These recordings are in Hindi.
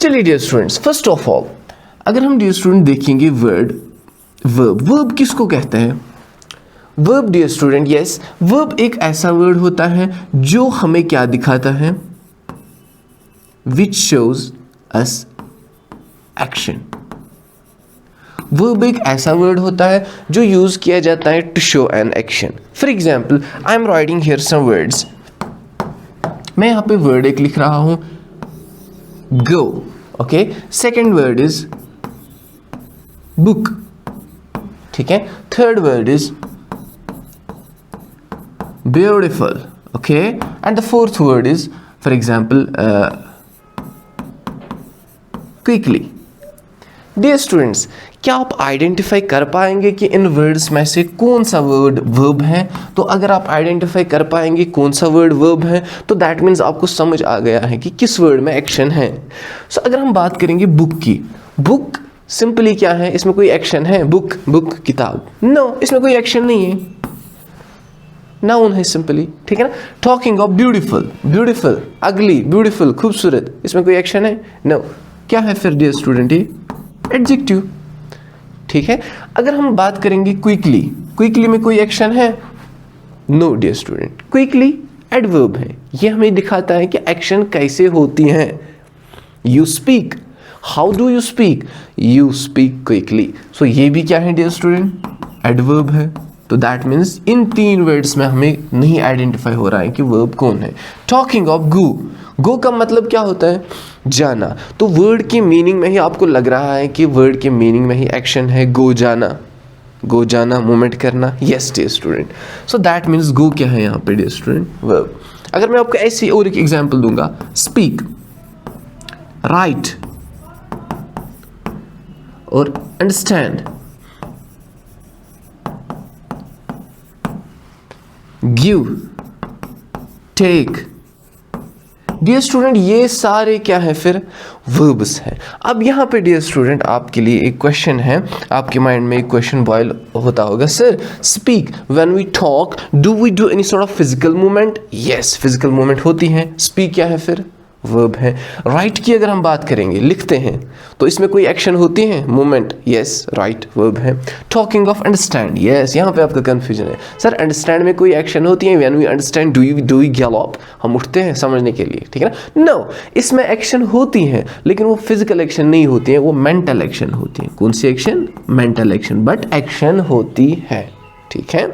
चलिए dear students, first of all अगर हम डियर स्टूडेंट देखेंगे वर्ड वर्ब किसको कहते हैं? Verb dear student, yes, verb एक ऐसा वर्ड होता है जो हमें क्या दिखाता है? Which shows us action. Verb एक ऐसा वर्ड होता है जो यूज किया जाता है to show an action. For example, I am writing here some words. मैं यहाँ पे वर्ड एक लिख रहा हूं, go. Okay, second word is book, ठीक है। Third word is beautiful, okay, and the fourth word is for example quickly. Dear students, क्या आप आइडेंटिफाई कर पाएंगे कि इन वर्ड्स में से कौन सा वर्ड वर्ब है? तो अगर आप आइडेंटिफाई कर पाएंगे कौन सा वर्ड वर्ब है तो दैट मीन्स आपको समझ आ गया है कि किस वर्ड में एक्शन है। सो अगर हम बात करेंगे बुक की, बुक सिंपली क्या है? इसमें कोई एक्शन है? बुक किताब, नो, इसमें कोई एक्शन नहीं है, नाउन है सिंपली, ठीक है ना। टॉकिंग ऑफ ब्यूटीफुल, अगली, ब्यूटीफुल, खूबसूरत, इसमें कोई एक्शन है? नो। क्या है फिर डियर स्टूडेंट? ये एडजेक्टिव, ठीक है। अगर हम बात करेंगे क्विकली में कोई एक्शन है? No dear student, quickly adverb है। ये हमें दिखाता है कि एक्शन कैसे होती हैं। You speak, how do you speak? You speak quickly. So ये भी क्या है डियर स्टूडेंट? एडवर्ब है। तो दैट मीन्स इन तीन वर्ड्स में हमें नहीं आइडेंटिफाई हो रहा है कि वर्ब कौन है। टॉकिंग ऑफ गो का मतलब क्या होता है? जाना। तो वर्ड के मीनिंग में ही आपको लग रहा है कि वर्ड के मीनिंग में ही एक्शन है, गो जाना, मूवमेंट करना। Yes dear student, so that means go क्या है यहाँ पे डियर स्टूडेंट? वर्ब। अगर मैं आपको ऐसी और एक एग्जांपल दूंगा, स्पीक, राइट और understand, give, take. Dear student, ये सारे क्या है फिर? वर्ब्स हैं। अब यहाँ पे डियर स्टूडेंट आपके लिए एक क्वेश्चन है, आपके माइंड में एक क्वेश्चन बॉयल होता होगा, sir speak, when we talk do we do any sort of physical movement? Yes, physical movement होती है। स्पीक क्या है फिर? वर्ब है। राइट की अगर हम बात करेंगे, लिखते हैं, तो इसमें कोई एक्शन होती है? मूवमेंट, यस, राइट वर्ब है। टॉकिंग ऑफ अंडरस्टैंड, यस, यहाँ पे आपका कंफ्यूजन है, सर अंडरस्टैंड में कोई एक्शन होती है? When we understand do we gallop, हम उठते हैं समझने के लिए, ठीक है ना। नो, इसमें एक्शन होती है लेकिन वो फिजिकल एक्शन नहीं होती है, वो मेंटल एक्शन होती है। कौन सी action? Mental action, but action होती है, ठीक है।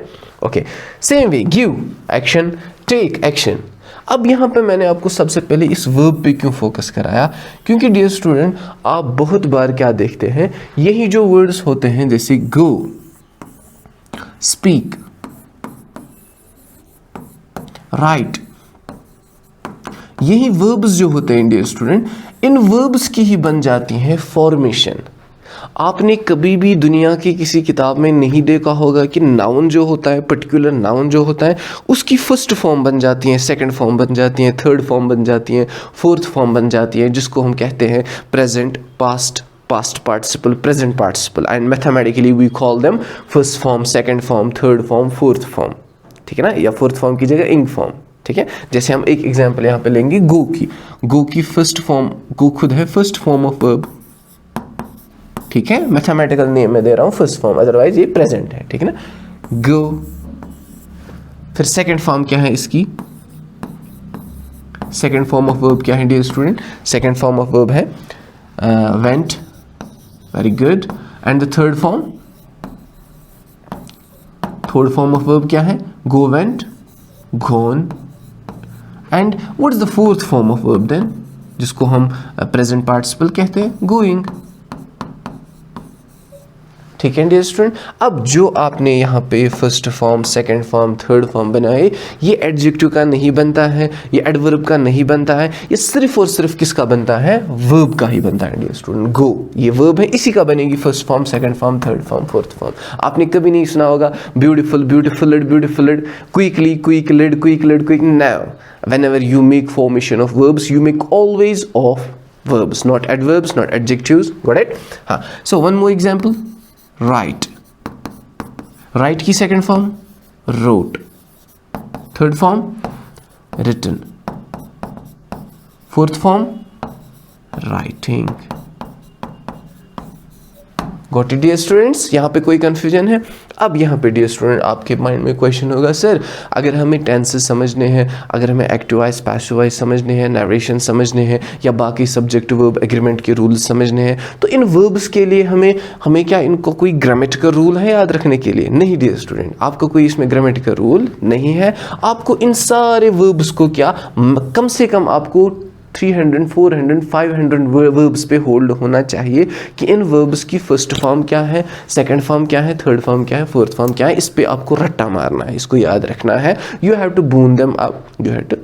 Okay, same way give action, take action. अब यहाँ पे मैंने आपको सबसे पहले इस वर्ब पे क्यों फोकस कराया? क्योंकि डियर स्टूडेंट, आप बहुत बार क्या देखते हैं, यही जो वर्ड्स होते हैं जैसे गो, स्पीक, राइट, यही वर्ब्स जो होते हैं डियर स्टूडेंट, इन वर्ब्स की ही बन जाती है फॉर्मेशन। आपने कभी भी दुनिया की किसी किताब में नहीं देखा होगा कि नाउन जो होता है, पर्टिकुलर नाउन जो होता है, उसकी फर्स्ट फॉर्म बन जाती है, सेकंड फॉर्म बन जाती है, थर्ड फॉर्म बन जाती है, फोर्थ फॉर्म बन जाती है, जिसको हम कहते हैं present, past participle, present participle, and mathematically we call them first form, second form, third form, fourth form, ठीक है ना, या फोर्थ फॉर्म की जगह इंग फॉर्म, ठीक है। जैसे हम एक एग्जाम्पल यहाँ पे लेंगे गो की फर्स्ट फॉर्म, गो खुद है फर्स्ट फॉर्म ऑफ वर्ब, ठीक है, मैथमेटिकल नेम में दे रहा हूं फर्स्ट फॉर्म, अदरवाइज ये प्रेजेंट है, ठीक है ना। गो, फिर सेकंड फॉर्म क्या है इसकी? सेकंड फॉर्म ऑफ वर्ब क्या है dear student? Second form of verb है went, very good, and the third form of verb क्या है? Go, went, gone, and what is the fourth form of verb then, जिसको हम प्रेजेंट पार्टिसिपल कहते हैं? गोइंग, ठीक है डियर स्टूडेंट। अब जो आपने यहाँ पे first form, second form, third form बनाए, ये एडजेक्टिव का नहीं बनता है, ये एडवर्ब का नहीं बनता है, ये सिर्फ और सिर्फ किसका बनता है? वर्ब का ही बनता है डियर स्टूडेंट। गो ये वर्ब है, इसी का बनेगी first form, second form, third form, fourth form. आपने कभी नहीं सुना होगा beautiful, beautiful, quickly, quick, now whenever you make formation of verbs, you make always of verbs, not adverbs, not adjectives, got it? हाँ, so one more example, write की second form wrote, third form written, fourth form writing. Got it dear students, यहाँ पे कोई कंफ्यूजन है? अब यहाँ पे डियर स्टूडेंट आपके माइंड में क्वेश्चन होगा, सर अगर हमें टेंसेस समझने हैं, अगर हमें एक्टिव वॉइस पैसिव वॉइस समझने हैं, नरेशन समझने हैं, या बाकी सब्जेक्ट वर्ब एग्रीमेंट के रूल्स समझने हैं, तो इन वर्ब्स के लिए हमें क्या इनको कोई ग्रामेटिकल रूल है याद रखने के लिए? नहीं डियर स्टूडेंट, आपको कोई इसमें ग्रामेटिकल रूल नहीं है। आपको इन सारे वर्ब्स को क्या कम से कम आपको 300, 400, 500 वर्ब्स पे होल्ड होना चाहिए कि इन वर्ब्स की फर्स्ट फॉर्म क्या है, सेकंड फॉर्म क्या है, थर्ड फॉर्म क्या है, फोर्थ फॉर्म क्या है। इस पे आपको रट्टा मारना है, इसको याद रखना है। You have to bone them up, you have to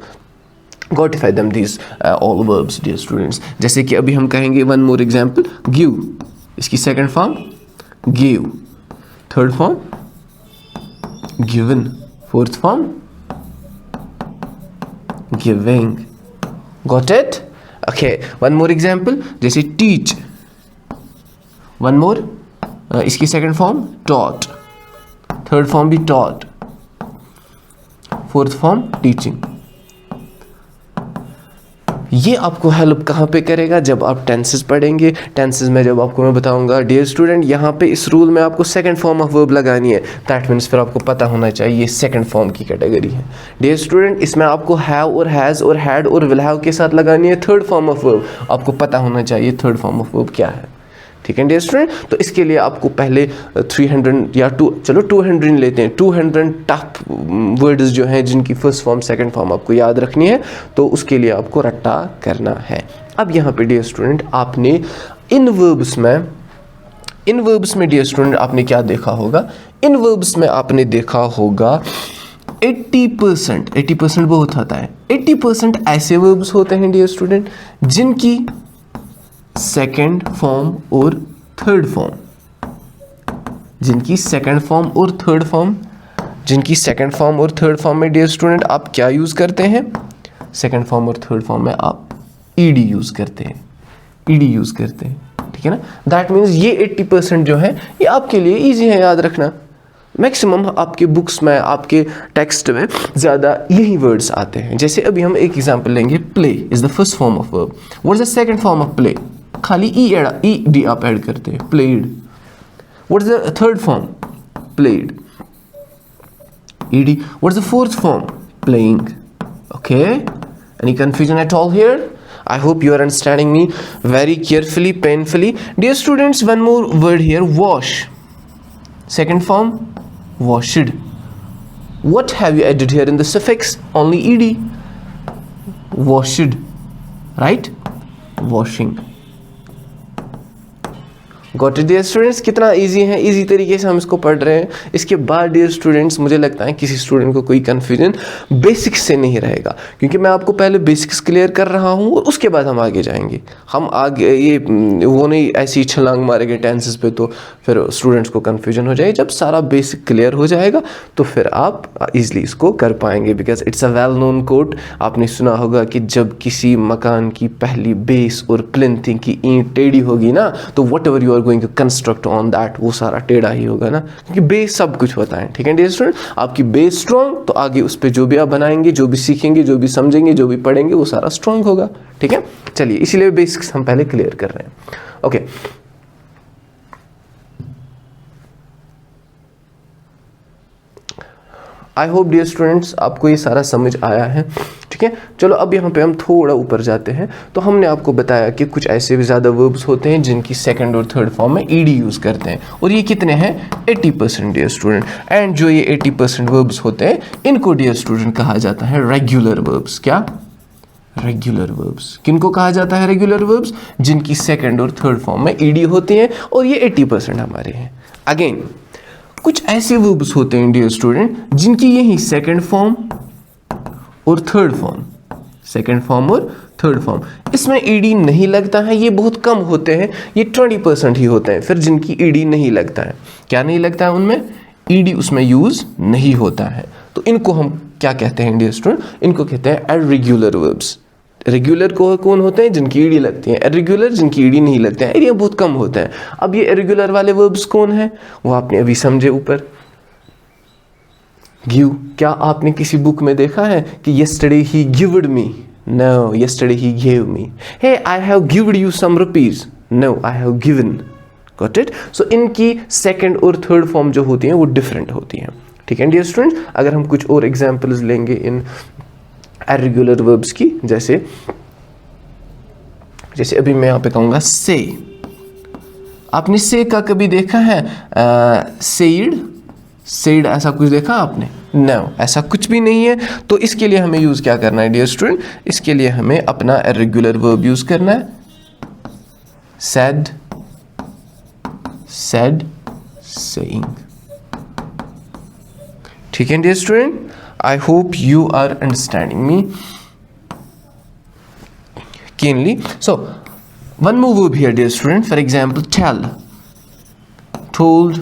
गॉटिफाई them these all verbs dear students. जैसे कि अभी हम कहेंगे वन मोर एग्जाम्पल, गिव, इसकी second form give, third form given, fourth form giving. Got it? Okay, one more example, जैसे teach, one more, इसकी second form taught, third form भी taught, fourth form teaching। ये आपको हेल्प कहाँ पे करेगा? जब आप टेंसेस पढ़ेंगे। टेंसेस में जब आपको मैं बताऊंगा डियर स्टूडेंट, यहाँ पे इस रूल में आपको सेकंड फॉर्म ऑफ वर्ब लगानी है, दैट मीन्स फिर आपको पता होना चाहिए ये सेकंड फॉर्म की कैटेगरी है। डियर स्टूडेंट, इसमें आपको हैव और हैज़ और हैड और विल हैव के साथ लगानी है थर्ड फॉर्म ऑफ वर्ब, आपको पता होना चाहिए थर्ड फॉर्म ऑफ वर्ब क्या है। ठीक है डियर स्टूडेंट, तो इसके लिए आपको पहले 300 या 200 लेते हैं, 200 टफ वर्ड्स जो हैं जिनकी फर्स्ट फॉर्म सेकंड फॉर्म आपको याद रखनी है, तो उसके लिए आपको रट्टा करना है। अब यहाँ पे डियर स्टूडेंट आपने इन वर्ब्स में डियर स्टूडेंट आपने क्या देखा होगा? इन वर्ब्स में आपने देखा होगा 80% बहुत होता है, 80% ऐसे वर्ब्स होते हैं डियर स्टूडेंट जिनकी सेकेंड फॉर्म और थर्ड फॉर्म, जिनकी सेकेंड फॉर्म और थर्ड फॉर्म में डियर स्टूडेंट आप क्या यूज करते हैं? सेकेंड फॉर्म और थर्ड फॉर्म में आप ईडी यूज करते हैं, ठीक है ना? दैट मीन्स ये 80% जो है ये आपके लिए इजी है याद रखना। मैक्सिमम आपके बुक्स में, आपके टेक्स्ट में ज़्यादा यही वर्ड्स आते हैं। जैसे अभी हम एक एग्जांपल लेंगे, play is the first form of verb, what is the second form of play? खाली ई डी आप ऐड करते हैं, played. What is the third form? Played, ED. What is the fourth form? Playing. Okay, any confusion at all here? I hope you are understanding me very carefully, painfully. Dear students, one more word here, wash. Second form, washed. What have you added here in the suffix? Only ed. Washed, right? Washing. Got it dear students? कितना इजी है, इजी तरीके से हम इसको पढ़ रहे हैं। इसके बाद डियर स्टूडेंट्स मुझे लगता है किसी स्टूडेंट को कोई कन्फ्यूजन बेसिक्स से नहीं रहेगा, क्योंकि मैं आपको पहले बेसिक्स क्लियर कर रहा हूँ और उसके बाद हम आगे जाएंगे। हम आगे ये वो नहीं ऐसी ही छलांग मारेंगे टेंसेस पे, तो फिर स्टूडेंट्स को कन्फ्यूजन हो जाएगी। जब सारा बेसिक क्लियर हो जाएगा तो फिर आप इजली इसको कर पाएंगे, because it's a well known quote. आपने सुना होगा कि जब किसी मकान की पहली बेस और प्लिंथ की ईंट टेढ़ी होगी ना, तो whatever you going to construct on that, वो सारा टेढ़ा ही होगा ना, क्योंकि बेस सब कुछ होता है। ठीक है डियर स्टूडेंट, आपकी बेस स्ट्रॉन्ग तो आगे उस पर जो भी आप बनाएंगे, जो भी सीखेंगे, जो भी समझेंगे, जो भी पढ़ेंगे, वो सारा स्ट्रॉन्ग होगा। ठीक है, चलिए इसीलिए बेसिक्स हम पहले क्लियर कर रहे हैं। Okay, I hope dear students आपको ये सारा समझ आया है। ठीक है, चलो अब यहाँ पे हम थोड़ा ऊपर जाते हैं। तो हमने आपको बताया कि कुछ ऐसे भी ज़्यादा वर्ब्स होते हैं जिनकी सेकंड और थर्ड फॉर्म में ईडी यूज़ करते हैं, और ये कितने हैं? 80% डियर स्टूडेंट। एंड जो ये 80% वर्ब्स होते हैं इनको डियर स्टूडेंट कहा जाता है रेगुलर वर्ब्स। क्या? Regular verbs. किनको कहा जाता है रेगुलर वर्ब्स? जिनकी सेकंड और थर्ड फॉर्म में ईडी होती हैं, और ये 80% हमारे हैं। अगेन कुछ ऐसे वर्ब्स होते हैं डियर स्टूडेंट जिनकी यही सेकंड फॉर्म और थर्ड फॉर्म, सेकंड फॉर्म और थर्ड फॉर्म, इसमें ईडी नहीं लगता है। ये बहुत कम होते हैं, ये 20% ही होते हैं फिर जिनकी ईडी नहीं लगता है। क्या नहीं लगता है उनमें? ईडी उसमें यूज नहीं होता है। तो इनको हम क्या कहते हैं डियर स्टूडेंट? इनको कहते हैं इर्रेगुलर वर्ब्स। रेगुलर को कौन होते हैं? जिनकी ईडी लगती है। इर्रेगुलर जिनकी ईडी नहीं लगते हैं, ये बहुत कम होते हैं। अब ये इर्रेगुलर वाले वर्ब्स कौन है? वो आपने अभी समझे ऊपर, गिव। क्या आपने किसी बुक में देखा है कि yesterday he gived me? No, yesterday he gave me. Hey, I have given you some rupees. No, I have given. Got it? So इनकी सेकंड और थर्ड फॉर्म जो होती हैं वो डिफरेंट होती हैं. ठीक है डियर स्टूडेंट्स. अगर हम कुछ और एग्जांपल्स लेंगे इन इर्रेगुलर वर्ब्स की, जैसे अभी मैं यहाँ पे कहूँगा से. आपने से का कभी देखा है? सेड ऐसा कुछ देखा आपने? नो, ऐसा कुछ भी नहीं है. तो इसके लिए हमें यूज क्या करना है डियर स्टूडेंट? इसके लिए हमें अपना इर्रेगुलर वर्ब यूज करना है. said, saying. ठीक है dear student. I hope you are understanding me keenly. So one more verb here dear student. For example, tell, told,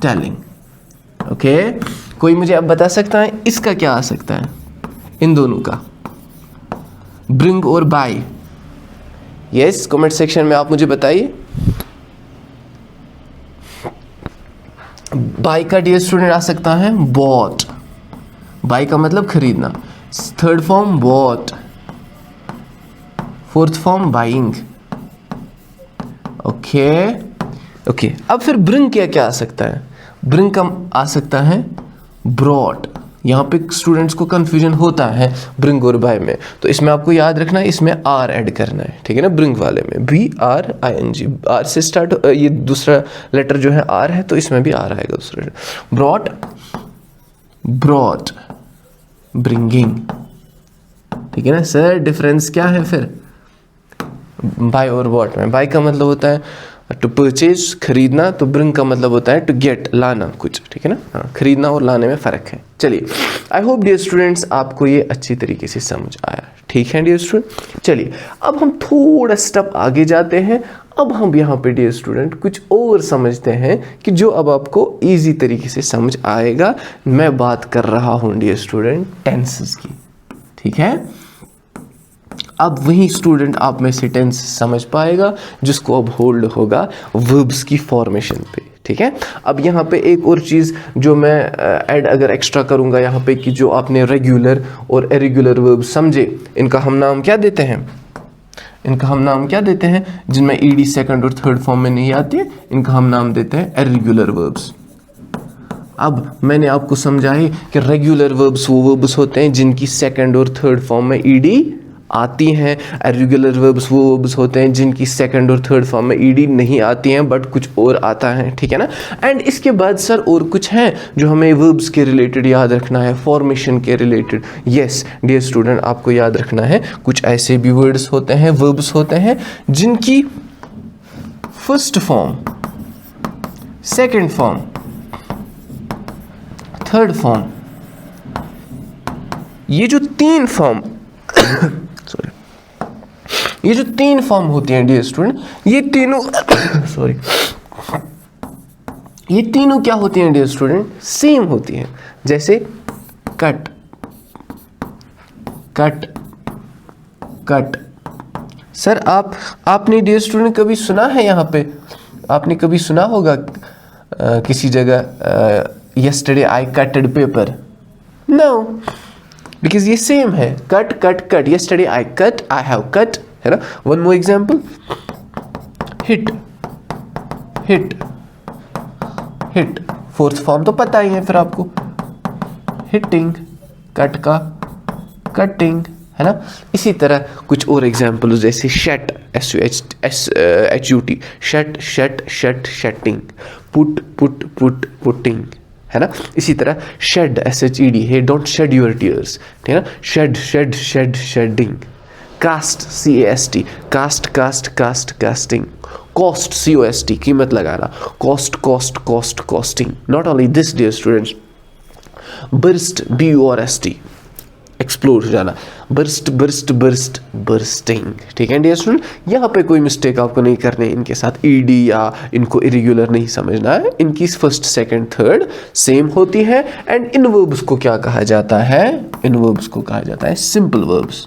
telling. Okay, कोई मुझे अब बता सकता है इसका क्या आ सकता है, इन दोनों का? ब्रिंग और बाय. यस, कमेंट सेक्शन में आप मुझे बताइए. बाय का डियर स्टूडेंट आ सकता है बॉट. बाय का मतलब खरीदना. Third form bought, fourth form buying. Okay. अब फिर ब्रिंग क्या आ सकता है? ब्रिंग का आ सकता है ब्रॉट. यहाँ पे स्टूडेंट्स को कंफ्यूजन होता है ब्रिंग और बाय में, तो इसमें आपको याद रखना है, इसमें आर ऐड करना है. ठीक है ना? ब्रिंग वाले में BRING, आर से स्टार्ट, ये दूसरा लेटर जो है आर है, तो इसमें भी आर आएगा दूसरा. Brought, bringing. ठीक है ना सर? डिफरेंस क्या है फिर बाय और ब्रॉट में? बाय का मतलब होता है टू परचेज, खरीदना. तो ब्रिंग का मतलब होता है टू गेट, लाना कुछ. ठीक है ना? हाँ, खरीदना और लाने में फ़र्क है. चलिए, आई होप डियर स्टूडेंट्स आपको ये अच्छी तरीके से समझ आया. ठीक है डियर स्टूडेंट. चलिए, अब हम थोड़ा स्टेप आगे जाते हैं. अब हम यहाँ पे डियर स्टूडेंट कुछ और समझते हैं कि जो अब आपको ईजी तरीके से समझ आएगा. मैं बात कर रहा हूँ डियर स्टूडेंट टेंसेस की. ठीक है? अब वही स्टूडेंट आप में से टेंस समझ पाएगा जिसको अब होल्ड होगा वर्ब्स की फॉर्मेशन पे. ठीक है? अब यहाँ पे एक और चीज़ जो मैं ऐड अगर एक्स्ट्रा करूँगा यहाँ पे, कि जो आपने रेगुलर और इर्रेगुलर वर्ब समझे, इनका हम नाम क्या देते हैं? जिनमें ईडी सेकंड और थर्ड फॉर्म में नहीं आती है, इनका हम नाम देते हैं इर्रेगुलर वर्ब्स. अब मैंने आपको समझाया कि रेगुलर वर्ब्स वो वर्ब्स होते हैं जिनकी सेकंड और थर्ड फॉर्म में ईडी आती हैं. इर्रेगुलर वर्ब्स वो वर्ब्स होते हैं जिनकी सेकंड और थर्ड फॉर्म में ईडी नहीं आती हैं बट कुछ और आता है. ठीक है ना? एंड इसके बाद सर और कुछ हैं जो हमें वर्ब्स के रिलेटेड याद रखना है, फॉर्मेशन के रिलेटेड. यस डियर स्टूडेंट, आपको याद रखना है कुछ ऐसे भी वर्ड्स होते हैं, वर्ब्स होते हैं जिनकी first form, second form, third form, ये जो तीन फॉर्म होती हैं डियर स्टूडेंट, ये तीनों क्या होती हैं डियर स्टूडेंट? सेम होती हैं. जैसे कट. सर आपने डियर स्टूडेंट कभी सुना है, यहाँ पे आपने कभी सुना होगा किसी जगह yesterday I cutted paper? No, because ये सेम है. Cut. yesterday I cut, I have cut, है ना? One more example, hit. Fourth form तो पता ही है फिर आपको, हिटिंग. कट का कटिंग, है ना? इसी तरह कुछ और एग्जाम्पल्स जैसे शट, SUT, शटिंग, पुटिंग, है ना? इसी तरह shed, SHED, hey don't shed your tears. ठीक है ना? Shedding. Cast, CAST, casting. Cost, COST, कीमत लगाना. Costing. Not only this dear students, burst, BURST, explore हो जाना. बर्स्टिंग. ठीक है डियर स्टूडेंट, यहाँ पे कोई मिस्टेक आपको नहीं करनी है इनके साथ. ED या इनको इरेगुलर नहीं समझना है. इनकी फर्स्ट, सेकंड, थर्ड सेम होती है. एंड इन वर्ब्स को क्या कहा जाता है? इन वर्ब्स को कहा जाता है सिंपल वर्ब्स.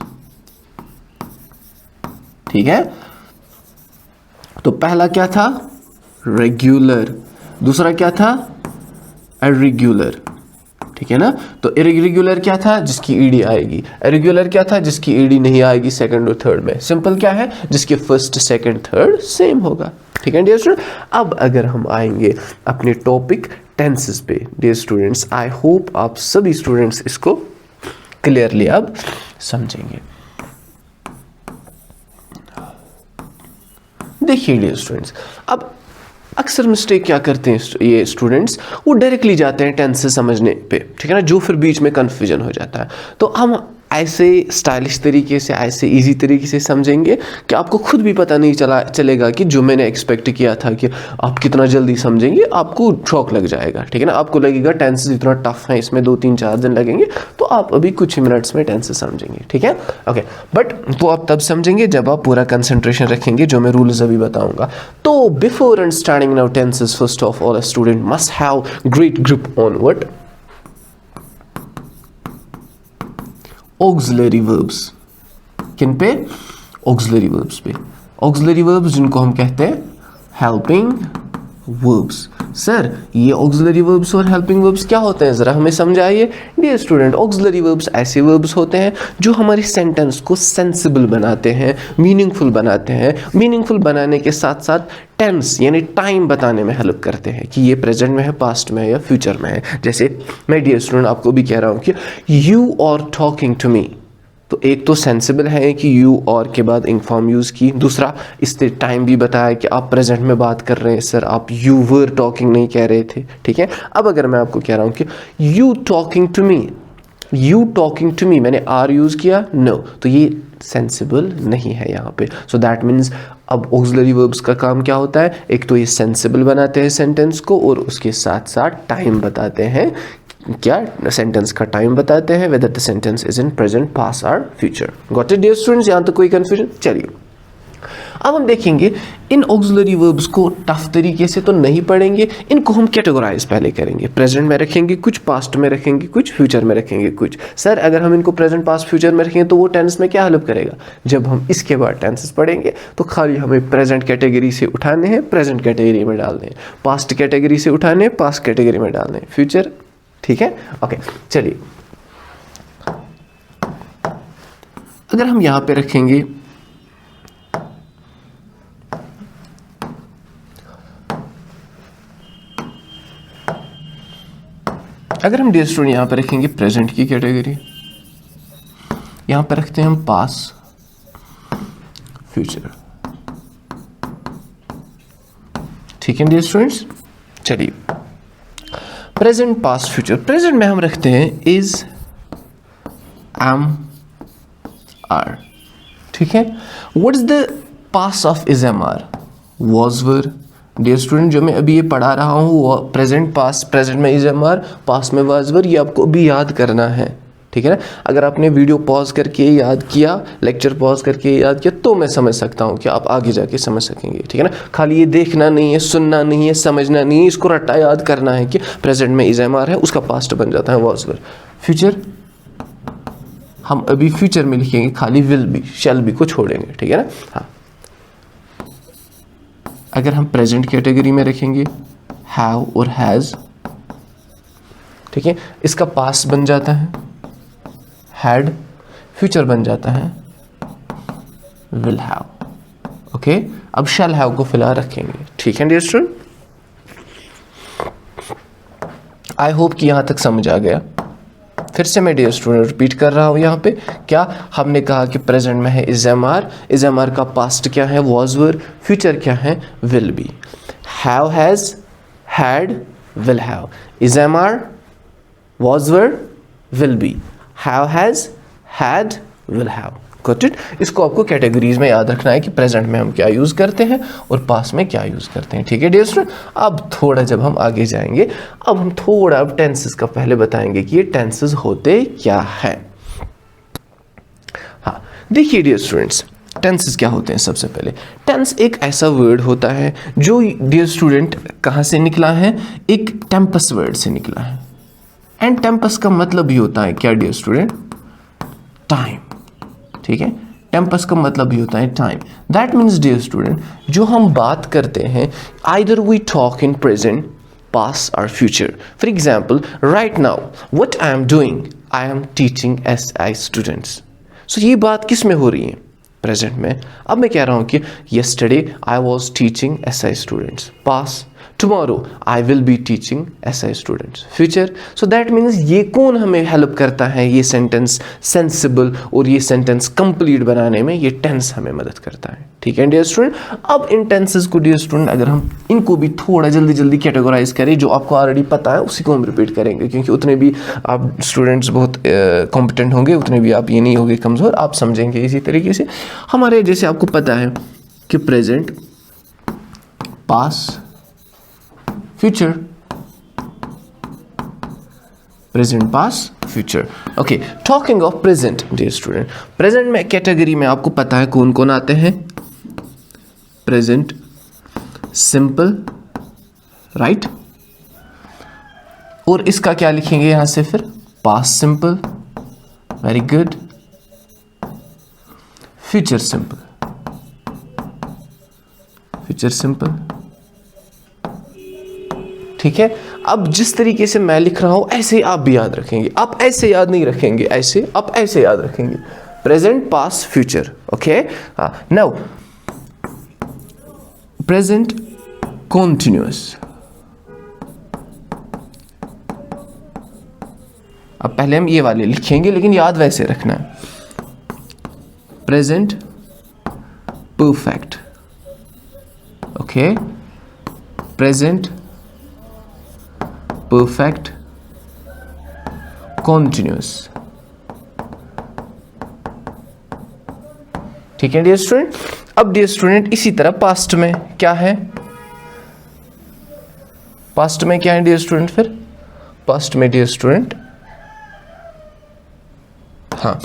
ठीक है? तो पहला क्या था? रेगुलर. दूसरा क्या था? इरेगुलर. ठीक है ना। तो इरेगुलर क्या था, जिसकी ईडी आएगी, रेगुलर क्या था, जिसकी ईडी नहीं आएगी सेकंड और थर्ड में। सिंपल क्या है, जिसके फर्स्ट सेकंड थर्ड सेम होगा, ठीक है डियर स्टूडेंट। अब अगर हम आएंगे अपने टॉपिक टेंसेस पे डियर स्टूडेंट्स, आई होप आप सभी स्टूडेंट्स इसको क्लियरली अब समझेंगे। देखिए डियर स्टूडेंट्स, अब अक्सर मिस्टेक क्या करते हैं ये स्टूडेंट्स, वो डायरेक्टली जाते हैं टेंस से समझने पे, ठीक है ना, जो फिर बीच में कन्फ्यूजन हो जाता है। तो हम ऐसे स्टाइलिश तरीके से, ऐसे इजी तरीके से समझेंगे कि आपको खुद भी पता नहीं चलेगा कि जो मैंने एक्सपेक्ट किया था कि आप कितना जल्दी समझेंगे, आपको शॉक लग जाएगा, ठीक है ना। आपको लगेगा टेंसेस इतना टफ है, इसमें 2-3-4 दिन लगेंगे, तो आप अभी कुछ ही मिनट्स में टेंसेस समझेंगे, ठीक है ओके। बट तो आप तब समझेंगे जब आप पूरा कंसंट्रेशन रखेंगे, जो मैं रूल्स अभी बताऊंगा। तो before understanding now tenses, first of all a student must have great grip on what auxiliary verbs. किन पे, ऑक्सिलरी वर्ब्स पे। ऑक्सिलरी वर्ब्स जिनको हम कहते हैं हेल्पिंग वर्ब्स। सर ये ऑक्सिलरी वर्ब्स और हेल्पिंग वर्ब्स क्या होते हैं, जरा हमें समझाइए। डियर स्टूडेंट, ऑक्सिलरी वर्ब्स ऐसे वर्ब्स होते हैं जो हमारी सेंटेंस को सेंसिबल बनाते हैं, मीनिंगफुल बनाते हैं। मीनिंगफुल बनाने के साथ साथ टेंस यानी टाइम बताने में हेल्प करते हैं कि ये प्रेजेंट में है, पास्ट में है या फ्यूचर में है। जैसे मैं डियर स्टूडेंट आपको भी कह रहा हूँ कि you are talking to me, तो एक तो सेंसिबल है कि यू और के बाद इंक फॉर्म यूज़ की, दूसरा इससे टाइम भी बताया कि आप प्रेजेंट में बात कर रहे हैं, सर आप यू वर टॉकिंग नहीं कह रहे थे, ठीक है। अब अगर मैं आपको कह रहा हूँ कि you talking to me, you talking to me, मैंने आर यूज़ किया, नो, तो ये सेंसिबल नहीं है यहाँ पे। सो दैट मीन्स अब ऑक्सिलरी वर्ब्स का काम क्या होता है, एक तो ये सेंसिबल बनाते हैं सेंटेंस को, और उसके साथ साथ टाइम बताते हैं, क्या सेंटेंस का टाइम बताते हैं, whether the sentence is in present, past और future. Got it dear students, यहाँ तक कोई कंफ्यूजन। चलिए अब हम देखेंगे इन ऑक्सिलरी वर्ब्स को टफ तरीके से तो नहीं पढ़ेंगे, इनको हम कैटेगराइज पहले करेंगे। प्रेजेंट में रखेंगे कुछ, पास्ट में रखेंगे कुछ, फ्यूचर में रखेंगे कुछ। सर अगर हम इनको प्रेजेंट, पास्ट, फ्यूचर में रखेंगे तो वो टेंस में क्या हेल्प करेगा। जब हम इसके बाद टेंसेस पढ़ेंगे तो खाली हमें प्रेजेंट कैटेगरी से उठाने हैं, प्रेजेंट कैटेगरी में डालने हैं, पास्ट कैटेगरी से उठाने हैं, पास्ट कैटेगरी में डालने हैं, फ्यूचर, ठीक है ओके। चलिए अगर हम यहां पे रखेंगे अगर हम डियर स्टूडेंट यहां पे रखेंगे प्रेजेंट की कैटेगरी, यहां पे रखते हैं हम पास्ट, फ्यूचर, ठीक है डियर स्टूडेंट्स। चलिए प्रेजेंट, पास्ट, फ्यूचर। प्रेजेंट में हम रखते हैं इज, एम, आर, ठीक है। What is the past of is, am, are, was, were. Dear student जो मैं अभी ये पढ़ा रहा हूँ प्रेजेंट, पास्ट, प्रेजेंट में इज, एम, आर, पास्ट में वॉज, वर, ये आपको भी याद करना है, ठीक है ना। अगर आपने वीडियो पॉज करके याद किया, लेक्चर पॉज करके याद किया, तो मैं समझ सकता हूँ कि आप आगे जाके समझ सकेंगे, ठीक है ना। खाली ये देखना नहीं है, सुनना नहीं है, समझना नहीं है, इसको रट्टा याद करना है कि प्रेजेंट में इज, एम, आर है, उसका पास्ट बन जाता है वॉज, वर। फ्यूचर हम अभी फ्यूचर में लिखेंगे खाली विल बी, शैल बी को छोड़ेंगे, ठीक है ना। हाँ अगर हम प्रेजेंट कैटेगरी में रखेंगे हैव और हैज, ठीक है, इसका पास्ट बन जाता है हैड, फ्यूचर बन जाता है विल हैव, ओके। अब शैल हैव को फिलहाल रखेंगे, ठीक है डियर स्टूडेंट। आई होप कि यहां तक समझ आ गया। फिर से मैं डियर स्टूडेंट रिपीट कर रहा हूं, यहाँ पे क्या हमने कहा कि प्रेजेंट में है is, am, are, is, am, are का पास्ट क्या है वॉज, वर, फ्यूचर क्या है will be. Have, has, had, will have, is, am, are, was, were, will be, have, has, had, will have. Got it. इसको आपको कैटेगरीज में याद रखना है कि प्रेजेंट में हम क्या यूज़ करते हैं और पास्ट में क्या यूज़ करते हैं, ठीक है डियर स्टूडेंट। अब थोड़ा जब हम आगे जाएंगे, अब हम थोड़ा अब टेंसेस का पहले बताएंगे कि ये टेंसेस होते क्या है। हाँ देखिए डियर स्टूडेंट्स, टेंसेस क्या होते हैं। सबसे पहले टेंस एक ऐसा वर्ड होता है जो डियर स्टूडेंट कहाँ से निकला है, एक टेम्पस वर्ड से निकला है। एंड टेम्पस का मतलब ही होता है क्या डियर स्टूडेंट, टाइम, ठीक है। टेम्पस का मतलब ही होता है time. That means dear student जो हम बात करते हैं, either we talk in present past or future. For example, right now, what I am doing? I am teaching SI students. So ये बात किस में हो रही है? प्रेजेंट में. अब मैं कह रहा हूँ कि yesterday I was teaching SI students. Past. Tomorrow I will be teaching SI students. Future. So that means ये कौन हमें हेल्प करता है ये सेंटेंस सेंसिबल और ये सेंटेंस कंप्लीट बनाने में? ये टेंस हमें मदद करता है. ठीक है डियर स्टूडेंट. अब इन टेंसेस को डियर स्टूडेंट अगर हम इनको भी थोड़ा जल्दी जल्दी कैटेगराइज करें, जो आपको ऑलरेडी पता है उसी को हम रिपीट करेंगे, क्योंकि उतने भी आप स्टूडेंट्स बहुत कॉम्पिटेंट होंगे, उतने भी आप ये नहीं होंगे कमज़ोर, आप समझेंगे इसी तरीके से. हमारे जैसे आपको पता है कि present, past, future, present, past, future. Okay, talking of present dear student, present में कैटेगरी में आपको पता है कौन कौन आते हैं? Present simple, right. और इसका क्या लिखेंगे यहां से फिर? Past simple, very good. Future simple, future simple. ठीक है. अब जिस तरीके से मैं लिख रहा हूं ऐसे ही आप भी याद रखेंगे. आप ऐसे याद नहीं रखेंगे, ऐसे आप ऐसे याद रखेंगे. Present, past, future. Okay. Now present continuous. अब पहले हम ये वाले लिखेंगे, लेकिन याद वैसे रखना है. Present perfect. Okay. Present perfect continuous. ठीक है डियर स्टूडेंट. अब डियर स्टूडेंट इसी तरह पास्ट में क्या है? पास्ट में क्या है डियर स्टूडेंट? फिर पास्ट में डियर स्टूडेंट, हाँ,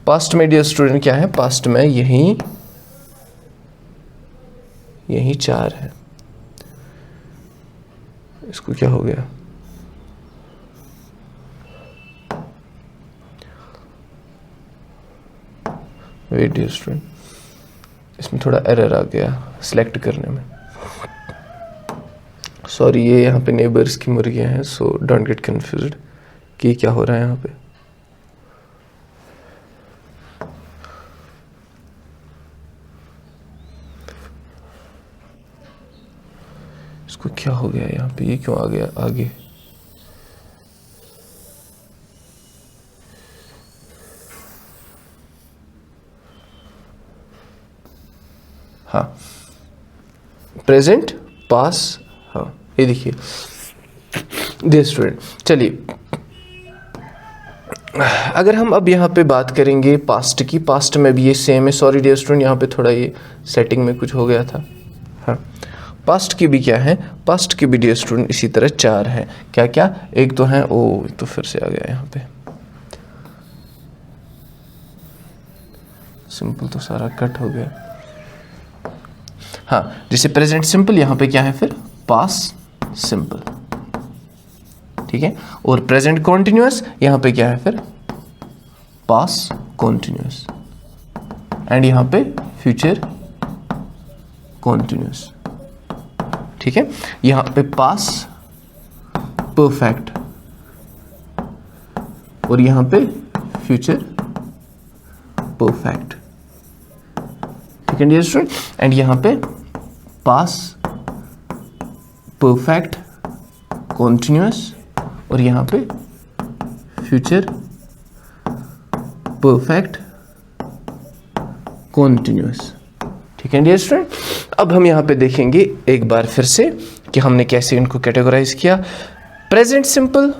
पास्ट में डियर स्टूडेंट क्या है? पास्ट में यही 4 है. इसको क्या हो गया? वेट डियर स्टूडेंट, इसमें थोड़ा एरर आ गया सिलेक्ट करने में. सॉरी, ये यहाँ पे नेबर्स की मुर्गियाँ हैं, सो डोंट गेट कंफ्यूज्ड कि क्या हो रहा है यहाँ पे. इसको क्या हो गया यहाँ पे? ये क्यों आ गया आगे? हाँ, प्रेजेंट, पास्ट. हाँ, ये देखिए डियर स्टूडेंट. चलिए, अगर हम अब यहाँ पे बात करेंगे पास्ट की, पास्ट में भी ये सेम है. सॉरी डियर स्टूडेंट, यहाँ पे थोड़ा ये सेटिंग में कुछ हो गया था. हाँ, पास्ट की भी क्या है? पास्ट की भी डियर स्टूडेंट इसी तरह 4 है. क्या क्या? एक तो है, ओ तो फिर से आ गया यहाँ पे. सिंपल तो सारा कट हो गया. हाँ, जैसे प्रेजेंट सिंपल, यहाँ पे क्या है फिर? Past simple. ठीक है. और प्रेजेंट कॉन्टिन्यूअस, यहाँ पे क्या है फिर? Past continuous. एंड यहाँ पे फ्यूचर कॉन्टिन्यूअस. ठीक है. यहाँ पे पास्ट परफेक्ट और यहाँ पे फ्यूचर परफेक्ट. ठीक है डियर स्टूडेंट. एंड यहाँ पे पास्ट परफेक्ट कॉन्टिन्यूअस और यहाँ पे फ्यूचर परफेक्ट कॉन्टिन्यूअस. ठीक है डियर स्टूडेंट. अब हम यहाँ पे देखेंगे एक बार फिर से कि हमने कैसे इनको कैटेगराइज किया. Present simple,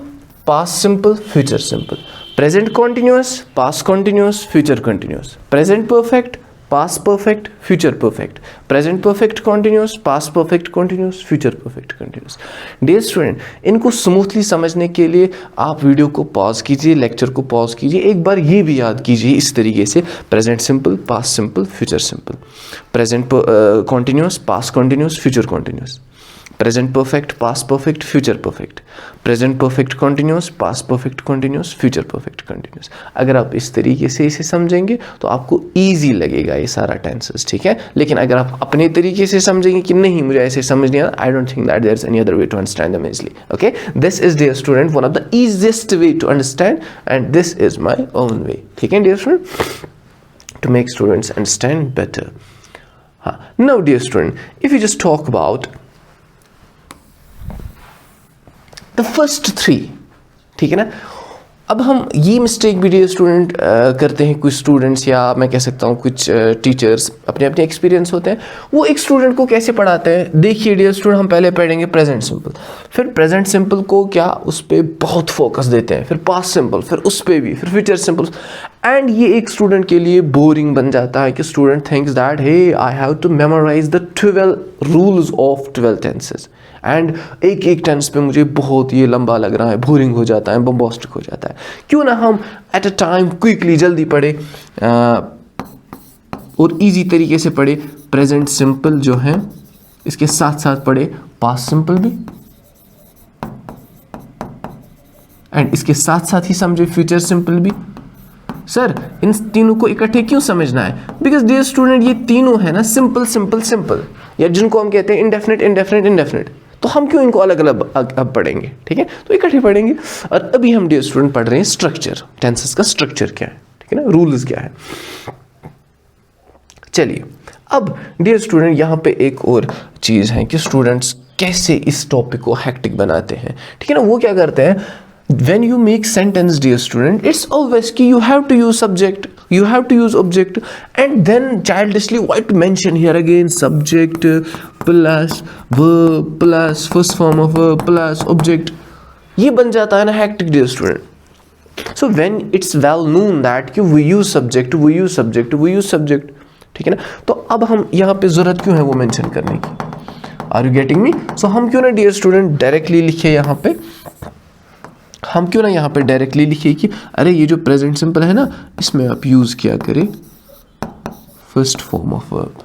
past simple, future simple. Present continuous, past continuous, future continuous. Present perfect, past perfect, future perfect. Present perfect continuous, past perfect continuous, future perfect continuous. Dear student, इनको स्मूथली समझने के लिए आप वीडियो को पॉज कीजिए, लेक्चर को पॉज कीजिए, एक बार ये भी याद कीजिए इस तरीके से: present simple, past simple, future simple. Present continuous, past continuous, future continuous. Present perfect, past perfect, future perfect, present perfect continuous, past perfect continuous, future perfect continuous. अगर आप इस तरीके से इसे समझेंगे तो आपको इजी लगेगा ये सारा टेंसेस, ठीक है। लेकिन अगर आप अपने तरीके से समझेंगे कि नहीं मुझे ऐसे समझ नहीं आता, I don't think that there is any other way to understand them easily. Okay, this is dear student one of the easiest way to understand and this is my own way, ठीक है dear student, to make students understand better. Now dear student, if you just talk about the first three, ठीक है ना। अब हम ये मिस्टेक भी डियर स्टूडेंट करते हैं, कुछ स्टूडेंट्स या मैं कह सकता हूँ कुछ टीचर्स अपने अपने एक्सपीरियंस होते हैं, वो एक स्टूडेंट को कैसे पढ़ाते हैं। देखिए डियर स्टूडेंट, हम पहले पढ़ेंगे प्रेजेंट सिंपल, फिर प्रेजेंट सिंपल को क्या उस पर बहुत फोकस देते हैं, फिर पास्ट सिंपल, फिर उस पर भी, फिर फ्यूचर सिंपल, एंड ये एक स्टूडेंट के लिए बोरिंग बन जाता है कि student thinks that hey I have to memorize the 12 rules of 12 tenses, and एक एक टेंस पे मुझे बहुत ये लंबा लग रहा है, बोरिंग हो जाता है, बम्बोस्टिक हो जाता है। क्यों ना हम एट अ टाइम क्विकली जल्दी पढ़े और इजी तरीके से पढ़े प्रेजेंट सिंपल जो है, इसके साथ साथ पढ़े पास्ट सिंपल भी, एंड इसके साथ साथ ही समझे फ्यूचर सिंपल भी। सर इन तीनों को इकट्ठे क्यों समझना है? बिकॉज डियर स्टूडेंट ये तीनों है ना सिंपल सिंपल सिंपल, या जिनको हम कहते हैं इंडेफिनिट इंडेफिनिट इंडेफिनिट, तो हम क्यों इनको अलग अलग अब पढ़ेंगे, ठीक है, तो इकट्ठे पढ़ेंगे। और अभी हम डियर स्टूडेंट पढ़ रहे हैं स्ट्रक्चर, टेंसेस का स्ट्रक्चर क्या है, ठीक है ना, रूल्स क्या है। चलिए अब डियर स्टूडेंट यहाँ पे एक और चीज़ है कि स्टूडेंट्स कैसे इस टॉपिक को हेक्टिक बनाते हैं, ठीक है ना। वो क्या करते हैं, when you make sentence dear student, it's always कि you have to use subject, you have to use object, and then childishly why to mention here again subject plus verb plus first form of verb plus object, ये बन जाता है ना hectic dear student। So when it's well known that कि we use subject, we use subject, we use subject, ठीक है ना, तो अब हम यहाँ पे ज़रूरत क्यों है वो मेंशन करने की, आर यू गेटिंग मी। सो हम क्यों ना डियर स्टूडेंट डायरेक्टली लिखे यहाँ पे, हम क्यों ना यहाँ पे डायरेक्टली लिखिए कि अरे ये जो प्रेजेंट सिंपल है ना, इसमें आप यूज़ किया करें फर्स्ट फॉर्म ऑफ वर्ब,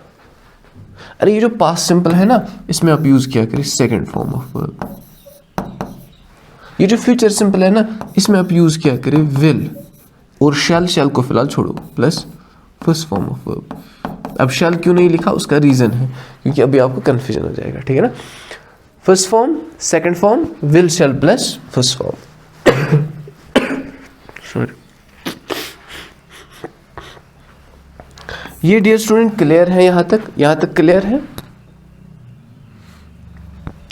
अरे ये जो पास्ट सिंपल है ना, इसमें आप यूज़ किया करें सेकंड फॉर्म ऑफ वर्ब, ये जो फ्यूचर सिंपल है ना, इसमें आप यूज़ किया करें विल, और शैल, शैल को फिलहाल छोड़ो, plus first form of verb. अब शैल क्यों नहीं लिखा, उसका रीज़न है क्योंकि अभी आपको कन्फ्यूजन हो जाएगा, ठीक है ना। First form, second form, will shell plus first form. Sorry, ये डियर स्टूडेंट क्लियर है यहाँ तक क्लियर है।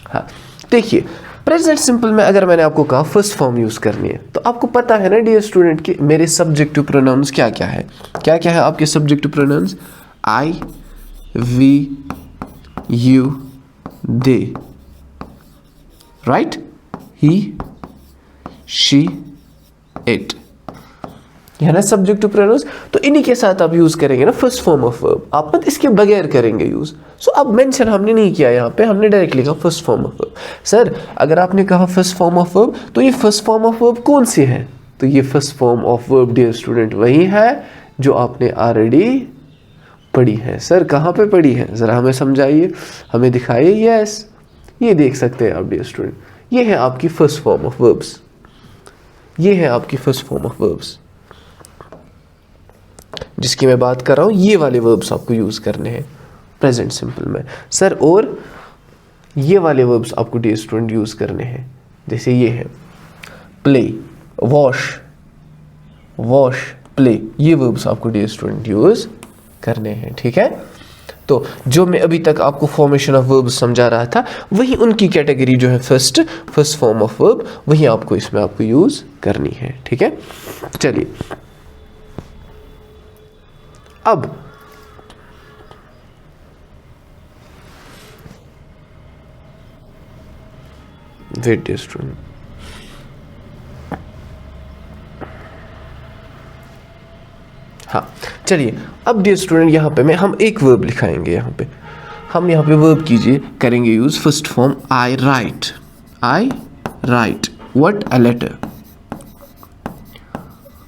हाँ देखिए, प्रेजेंट सिंपल में अगर मैंने आपको कहा फर्स्ट फॉर्म यूज करनी है, तो आपको पता है ना डियर स्टूडेंट कि मेरे सब्जेक्टिव प्रोनाउंस क्या क्या है, क्या क्या है आपके subjective pronouns, I, we, you, they, right, he, she, it, है ना सब्जेक्टिव प्रोनाउंस। तो इन्हीं के साथ आप यूज करेंगे ना फर्स्ट फॉर्म ऑफ वर्ब, आप मत इसके बगैर करेंगे यूज। सो अब मेंशन हमने नहीं किया यहाँ पे, हमने डायरेक्ट लिखा first form of verb. Sir अगर आपने कहा फर्स्ट फॉर्म ऑफ वर्ब, तो ये फर्स्ट फॉर्म ऑफ वर्ब कौन सी है, तो ये first form of verb dear student वही है जो आपने ऑलरेडी पढ़ी है। सर कहाँ पे पढ़ी है, जरा हमें समझाइए, हमें दिखाइए। यस, ये देख सकते हैं आप डियर स्टूडेंट, ये है आपकी फर्स्ट फॉर्म ऑफ वर्ब्स, ये है आपकी फर्स्ट फॉर्म ऑफ वर्ब्स जिसकी मैं बात कर रहा हूँ। ये वाले वर्ब्स आपको यूज करने हैं प्रेजेंट सिंपल में सर, और ये वाले वर्ब्स आपको डियर स्टूडेंट यूज करने हैं, जैसे ये है प्ले, वॉश, वॉश, प्ले, ये वर्ब्स आपको डियर स्टूडेंट यूज करने हैं, ठीक है। तो जो मैं अभी तक आपको फॉर्मेशन ऑफ वर्ब्स समझा रहा था, वही उनकी कैटेगरी जो है फर्स्ट फॉर्म ऑफ वर्ब, वही आपको इसमें आपको यूज करनी है, ठीक है। चलिए अब वेट डियर स्टूडेंट, हाँ चलिए अब डियर स्टूडेंट यहाँ पे हम एक वर्ब लिखाएंगे, यहाँ पे हम यहाँ पे वर्ब कीजिए करेंगे use first form I write, I write what, a letter.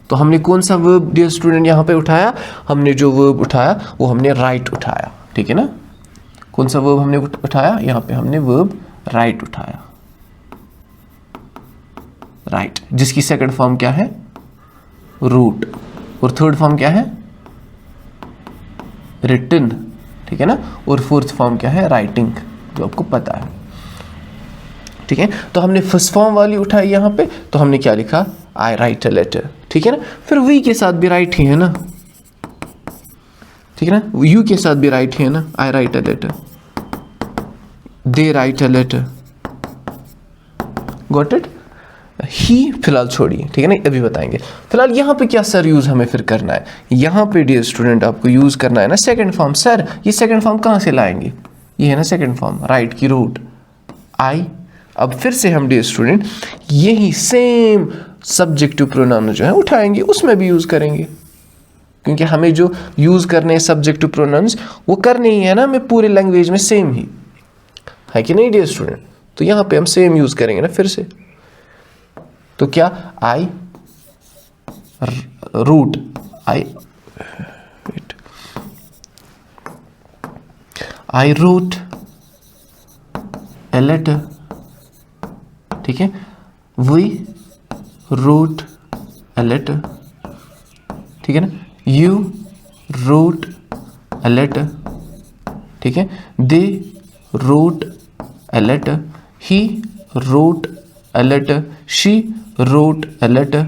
तो हमने कौन सा वर्ब डियर स्टूडेंट यहाँ पे उठाया, हमने जो वर्ब उठाया वो हमने राइट उठाया, ठीक है ना। कौन सा वर्ब हमने उठाया, यहाँ पे हमने वर्ब राइट उठाया, राइट, जिसकी सेकंड फॉर्म क्या है, रूट, और थर्ड फॉर्म क्या है, रिटन, ठीक है ना, और फोर्थ फॉर्म क्या है, राइटिंग, जो आपको पता है, ठीक है। तो हमने फर्स्ट फॉर्म वाली उठाई यहां पे, तो हमने क्या लिखा, आई राइट अ लेटर, ठीक है ना। फिर वी के साथ भी राइट ही है ना, ठीक है ना, यू के साथ भी राइट ही है ना, I write a letter, they write a letter, got it. He फिलहाल छोड़िए, ठीक है ना, अभी बताएंगे। फिलहाल यहाँ पे क्या सर यूज हमें फिर करना है, यहाँ पे डियर स्टूडेंट आपको यूज करना है ना सेकंड फॉर्म। सर ये सेकंड फॉर्म कहाँ से लाएंगे, ये है ना सेकंड फॉर्म, राइट की रूट आई। अब फिर से हम डियर स्टूडेंट यही सेम सब्जेक्टिव प्रोनाउन जो है उठाएंगे, उसमें भी यूज करेंगे, क्योंकि हमें जो यूज करने हैं सब्जेक्टिव प्रोनाउंस वो करने ही है ना हमें पूरे लैंग्वेज में सेम ही है कि नहीं डियर स्टूडेंट। तो यहाँ पे हम सेम यूज करेंगे ना फिर से। तो क्या, I wrote, I wrote a letter, ठीक है, वी रूट ए लेटर, ठीक है ना, यू रूट ए लेटर, ठीक है, they wrote a letter, he wrote a letter, she wrote a letter,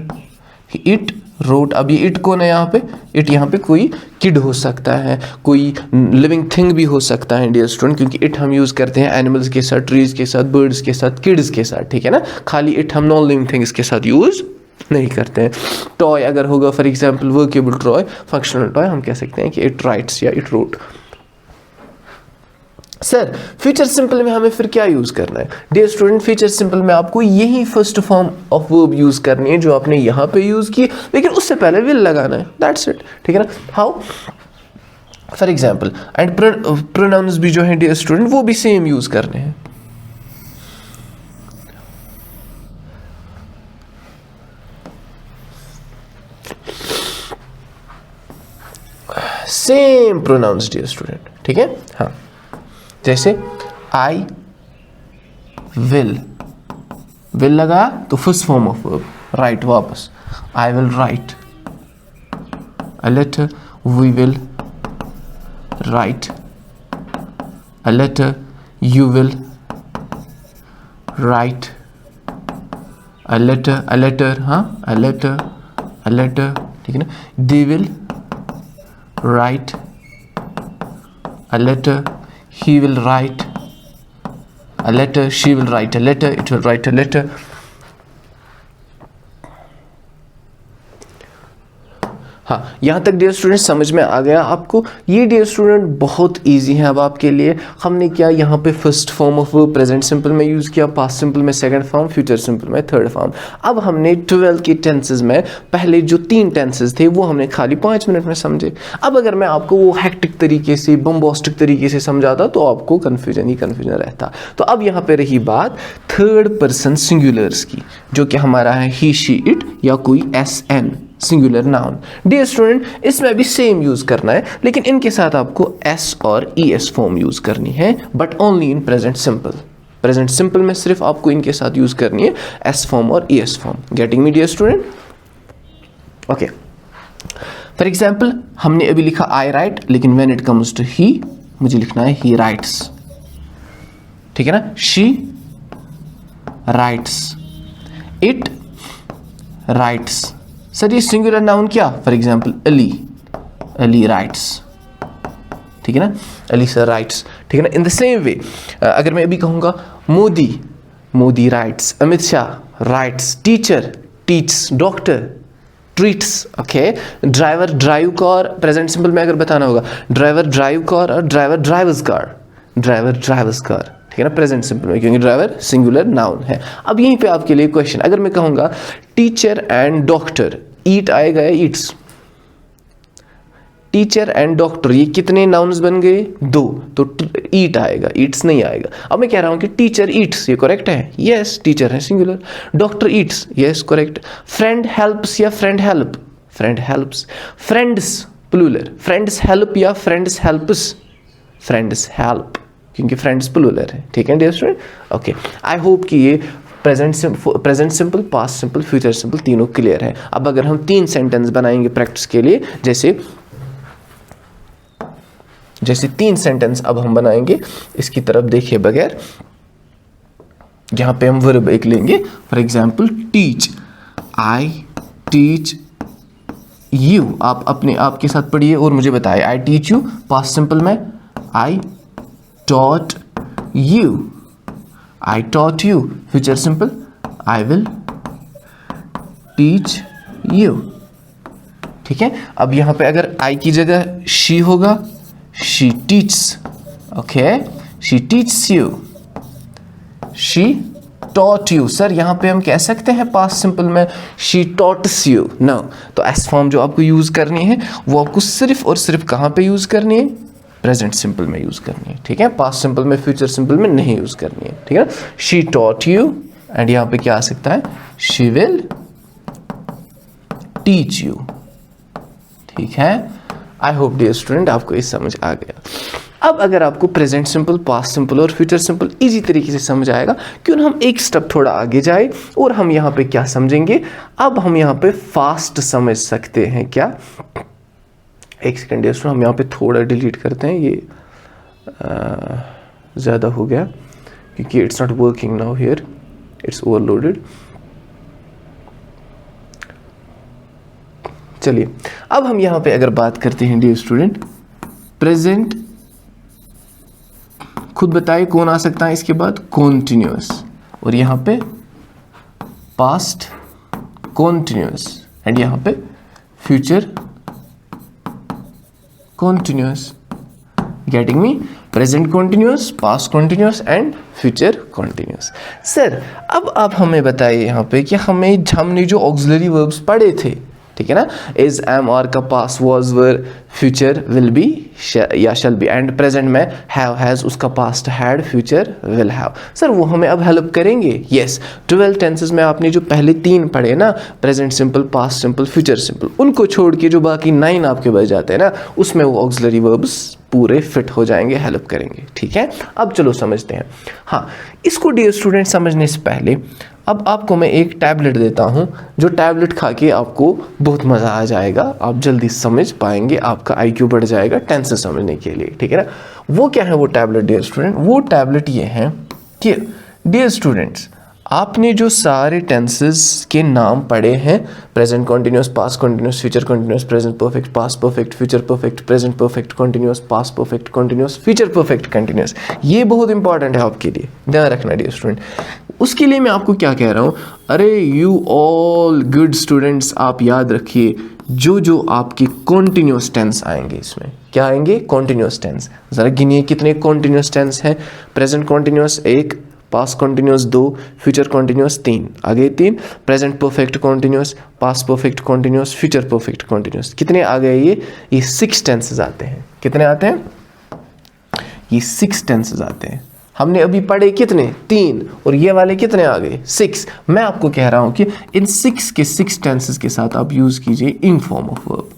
it wrote। अब ये it कौन है यहाँ पे, it यहाँ पे कोई किड हो सकता है, कोई लिविंग थिंग भी हो सकता है डियर स्टूडेंट, क्योंकि it हम यूज करते हैं एनिमल्स के साथ, ट्रीज के साथ, बर्ड्स के साथ, किड्स के साथ, ठीक है ना। खाली it हम नॉन लिविंग थिंग्स के साथ यूज नहीं करते हैं। टॉय अगर होगा for example workable toy, functional toy, हम कह सकते हैं कि it writes या it wrote। Sir future simple में हमें फिर क्या यूज करना है डियर स्टूडेंट, फ्यूचर सिंपल में आपको यही first form of verb use करनी है जो आपने यहां पे यूज की, लेकिन उससे पहले विल लगाना है, दैट्स इट, ठीक है ना। How, for example and pronouns भी जो है डियर स्टूडेंट वो भी सेम यूज करने हैं। सेम प्रोनाउंस डियर स्टूडेंट, ठीक है। हाँ, जैसे आई विल, विल लगा तो first form of verb, write वापस, I will write a letter, we will write a letter, you will write a letter, हाँ अ लेटर, ठीक है ना, they will write a letter, he will write a letter, she will write a letter, it will write a letter। हाँ, यहाँ तक डियर स्टूडेंट समझ में आ गया आपको। ये डियर स्टूडेंट बहुत इजी है अब आपके लिए। हमने क्या यहाँ पे first form of verb present simple में यूज़ किया, पास्ट सिंपल में सेकंड फॉर्म, फ्यूचर सिंपल में थर्ड फॉर्म। अब हमने 12 के टेंसेज में पहले जो 3 टेंसेज थे वो हमने खाली 5 मिनट में समझे। अब अगर मैं आपको वो हेक्टिक तरीके से, बम्बोस्टिक तरीके से समझाता तो आपको कन्फ्यूजन ही कन्फ्यूजन रहता। तो अब यहाँ पे रही बात थर्ड पर्सन सिंगुलर्स की, जो कि हमारा है ही, शी, इट या कोई SN singular noun. Dear student इसमें भी सेम यूज करना है, लेकिन इनके साथ आपको S और ES फॉर्म यूज करनी है, but only in present simple. Present simple में सिर्फ आपको इनके साथ यूज करनी है S फॉर्म और ES form. Getting me dear student? Okay, for example हमने अभी लिखा आई राइट, लेकिन when it comes to he मुझे लिखना है ही राइट्स, ठीक है ना। She writes, it writes. Sir ये सिंगुलर नाउन क्या, फॉर एग्जाम्पल अली राइट्स, ठीक है ना, अली सर राइट्स, ठीक है ना। इन द सेम वे अगर मैं अभी कहूँगा Modi writes, Amit Shah writes, teacher teaches, doctor treats, okay. Driver drive car, present simple में अगर बताना होगा ड्राइवर ड्राइव कार और ड्राइवर ड्राइवर्स कार, ठीक है ना, प्रेजेंट सिंपल में, क्योंकि ड्राइवर सिंगुलर नाउन है। अब यहीं पे आपके लिए क्वेश्चन, अगर मैं कहूँगा टीचर एंड डॉक्टर, ईट आएगा या ईट्स? टीचर एंड डॉक्टर ये कितने नाउन्स बन गए? 2, तो ईट आएगा, ईट्स नहीं आएगा। अब मैं कह रहा हूं कि टीचर ईट्स, ये करेक्ट है, यस। टीचर है singular, doctor eats, yes correct. Friend helps या friend help? Friend helps. Friends plural, friends help या फ्रेंड्स हेल्प्स? फ्रेंड्स हेल्प, क्योंकि फ्रेंड्स प्लूरल है, ठीक है dear student. Okay, I hope कि ये present simple, past simple, future simple तीनों क्लियर है। अब अगर हम 3 सेंटेंस बनाएंगे प्रैक्टिस के लिए, जैसे 3 सेंटेंस अब हम बनाएंगे, इसकी तरफ देखिए बगैर, यहाँ पे हम वर्ब एक लेंगे, for example teach, I teach you. आप अपने आप के साथ पढ़िए और मुझे बताइए, I teach you past simple में I taught you, I taught you future simple I will teach you, ठीक है। अब यहां पे अगर आई की जगह शी होगा, she teaches, okay, she teaches you, she taught you. Sir यहाँ पे हम कह सकते हैं पास्ट सिंपल में शी टॉट्स यू, नो। तो एस फॉर्म जो आपको यूज करनी है वो आपको सिर्फ और सिर्फ कहाँ पे यूज करनी है, प्रेजेंट सिंपल में यूज करनी है, ठीक है। पास्ट सिंपल में, फ्यूचर सिंपल में नहीं यूज करनी है, ठीक है। शी टॉट यू, एंड यहाँ पे क्या आ सकता है, शी विल टीच यू, ठीक है। आई होप डियर स्टूडेंट आपको इस समझ आ गया। अब अगर आपको प्रेजेंट सिंपल, पास्ट सिंपल और फ्यूचर सिंपल इजी तरीके से समझ आएगा, क्यों ना हम एक स्टेप थोड़ा आगे जाए और हम यहाँ पे क्या समझेंगे, अब हम यहाँ पे फास्ट समझ सकते हैं क्या। एक सेकेंड डियर स्टूडेंट, हम यहाँ पे थोड़ा डिलीट करते हैं, ये ज़्यादा हो गया क्योंकि it's not working now here, it's overloaded. चलिए अब हम यहाँ पे अगर बात करते हैं डियर स्टूडेंट, प्रेजेंट, खुद बताइए कौन आ सकता है इसके बाद, कॉन्टिन्यूअस, और यहाँ पे पास्ट कॉन्टिन्यूअस, एंड यहाँ पे future continuous. Getting me, present continuous, past continuous and future continuous. Sir अब आप हमें बताइए यहाँ पे कि हमने जो ऑक्सिलरी वर्ब्स पढ़े थे, ठीक है ना, इज, एम, आर का past was were, future will B या शैल बी, एंड प्रेजेंट में हैव हैज, उसका past had, future will have. Sir वो हमें अब हेल्प करेंगे, यस। 12 टेंसेस में आपने जो पहले 3 पढ़े ना, present simple, past simple, future simple, उनको छोड़ के जो बाकी 9 आपके बच जाते हैं ना, उसमें वो ऑक्सिलरी वर्ब्स पूरे फिट हो जाएंगे, हेल्प करेंगे, ठीक है। अब चलो समझते हैं। हाँ, इसको डियर स्टूडेंट समझने से पहले अब आपको मैं एक टैबलेट देता हूँ, जो टैबलेट खा के आपको बहुत मज़ा आ जाएगा, आप जल्दी समझ पाएंगे, आपका IQ बढ़ जाएगा टेंसेस समझने के लिए, ठीक है ना। वो क्या है वो टैबलेट डियर स्टूडेंट, वो टैबलेट ये है कि डियर स्टूडेंट्स, आपने जो सारे टेंसेस के नाम पढ़े हैं, present continuous, past continuous, future continuous, present perfect, past perfect, future perfect, present perfect continuous, past perfect continuous, future perfect continuous, ये बहुत इंपॉर्टेंट है आपके लिए, ध्यान रखना डियर स्टूडेंट। उसके लिए मैं आपको क्या कह रहा हूँ, अरे यू ऑल गुड स्टूडेंट्स, आप याद रखिए जो आपके कॉन्टिन्यूअस टेंस आएंगे, इसमें क्या आएंगे, कॉन्टिन्यूअस टेंस। ज़रा गिनिए कितने कॉन्टिन्यूअस टेंस हैं, present continuous 1, past continuous 2, future continuous 3, आगे 3, present perfect continuous, past perfect continuous, future perfect continuous, कितने आ गए ये 6 टेंसेस आते हैं। कितने आते हैं, ये 6 टेंसेस आते हैं। हमने अभी पढ़े कितने, 3, और ये वाले कितने आ गए, 6। मैं आपको कह रहा हूं कि इन 6 के 6 टेंसेस के साथ आप यूज कीजिए इन फॉर्म ऑफ वर्ब।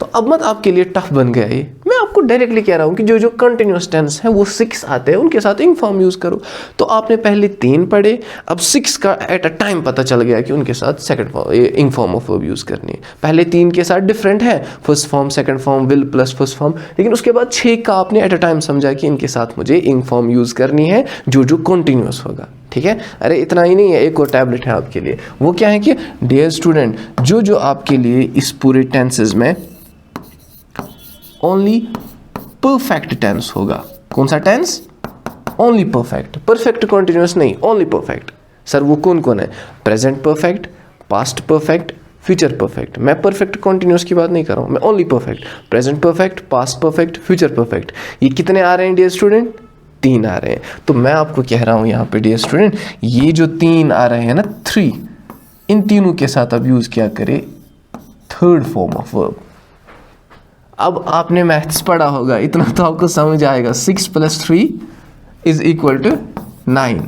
तो अब मत आपके लिए टफ बन गया ये, मैं आपको डायरेक्टली कह रहा हूं कि जो कंटिन्यूअस टेंस हैं वो 6 आते हैं, उनके साथ इन फॉर्म यूज करो। तो आपने पहले 3 पढ़े, अब 6 का एट अ टाइम पता चल गया कि उनके साथ second form, in form of verb use करनी है। पहले 3 के साथ डिफरेंट है, first form, second form, will plus first form, लेकिन उसके बाद 6 का आपने एट अ टाइम समझा कि इनके साथ मुझे इन फॉर्म यूज करनी है, जो कंटिन्यूअस होगा, ठीक है। अरे इतना ही नहीं है, एक और टैबलेट है आपके लिए, वो क्या है कि डियर स्टूडेंट, जो आपके लिए इस पूरे टेंसेस में ओनली परफेक्ट टेंस होगा। कौन सा tense, only perfect, perfect continuous नहीं, ओनली परफेक्ट। सर वो कौन कौन है, present perfect, past perfect, future perfect. मैं परफेक्ट कॉन्टिन्यूअस की बात नहीं कर रहा हूँ, मैं only perfect, present perfect, past perfect, future perfect. ये कितने आ रहे हैं डियर स्टूडेंट, 3 आ रहे हैं। तो मैं आपको कह रहा हूँ यहाँ पे डियर स्टूडेंट, ये जो 3 आ रहे हैं ना, 3, इन तीनों के साथ अब यूज क्या करें, थर्ड फॉर्म ऑफ वर्ब। अब आपने मैथ्स पढ़ा होगा, इतना तो आपको समझ आएगा, 6 + 3 = 9।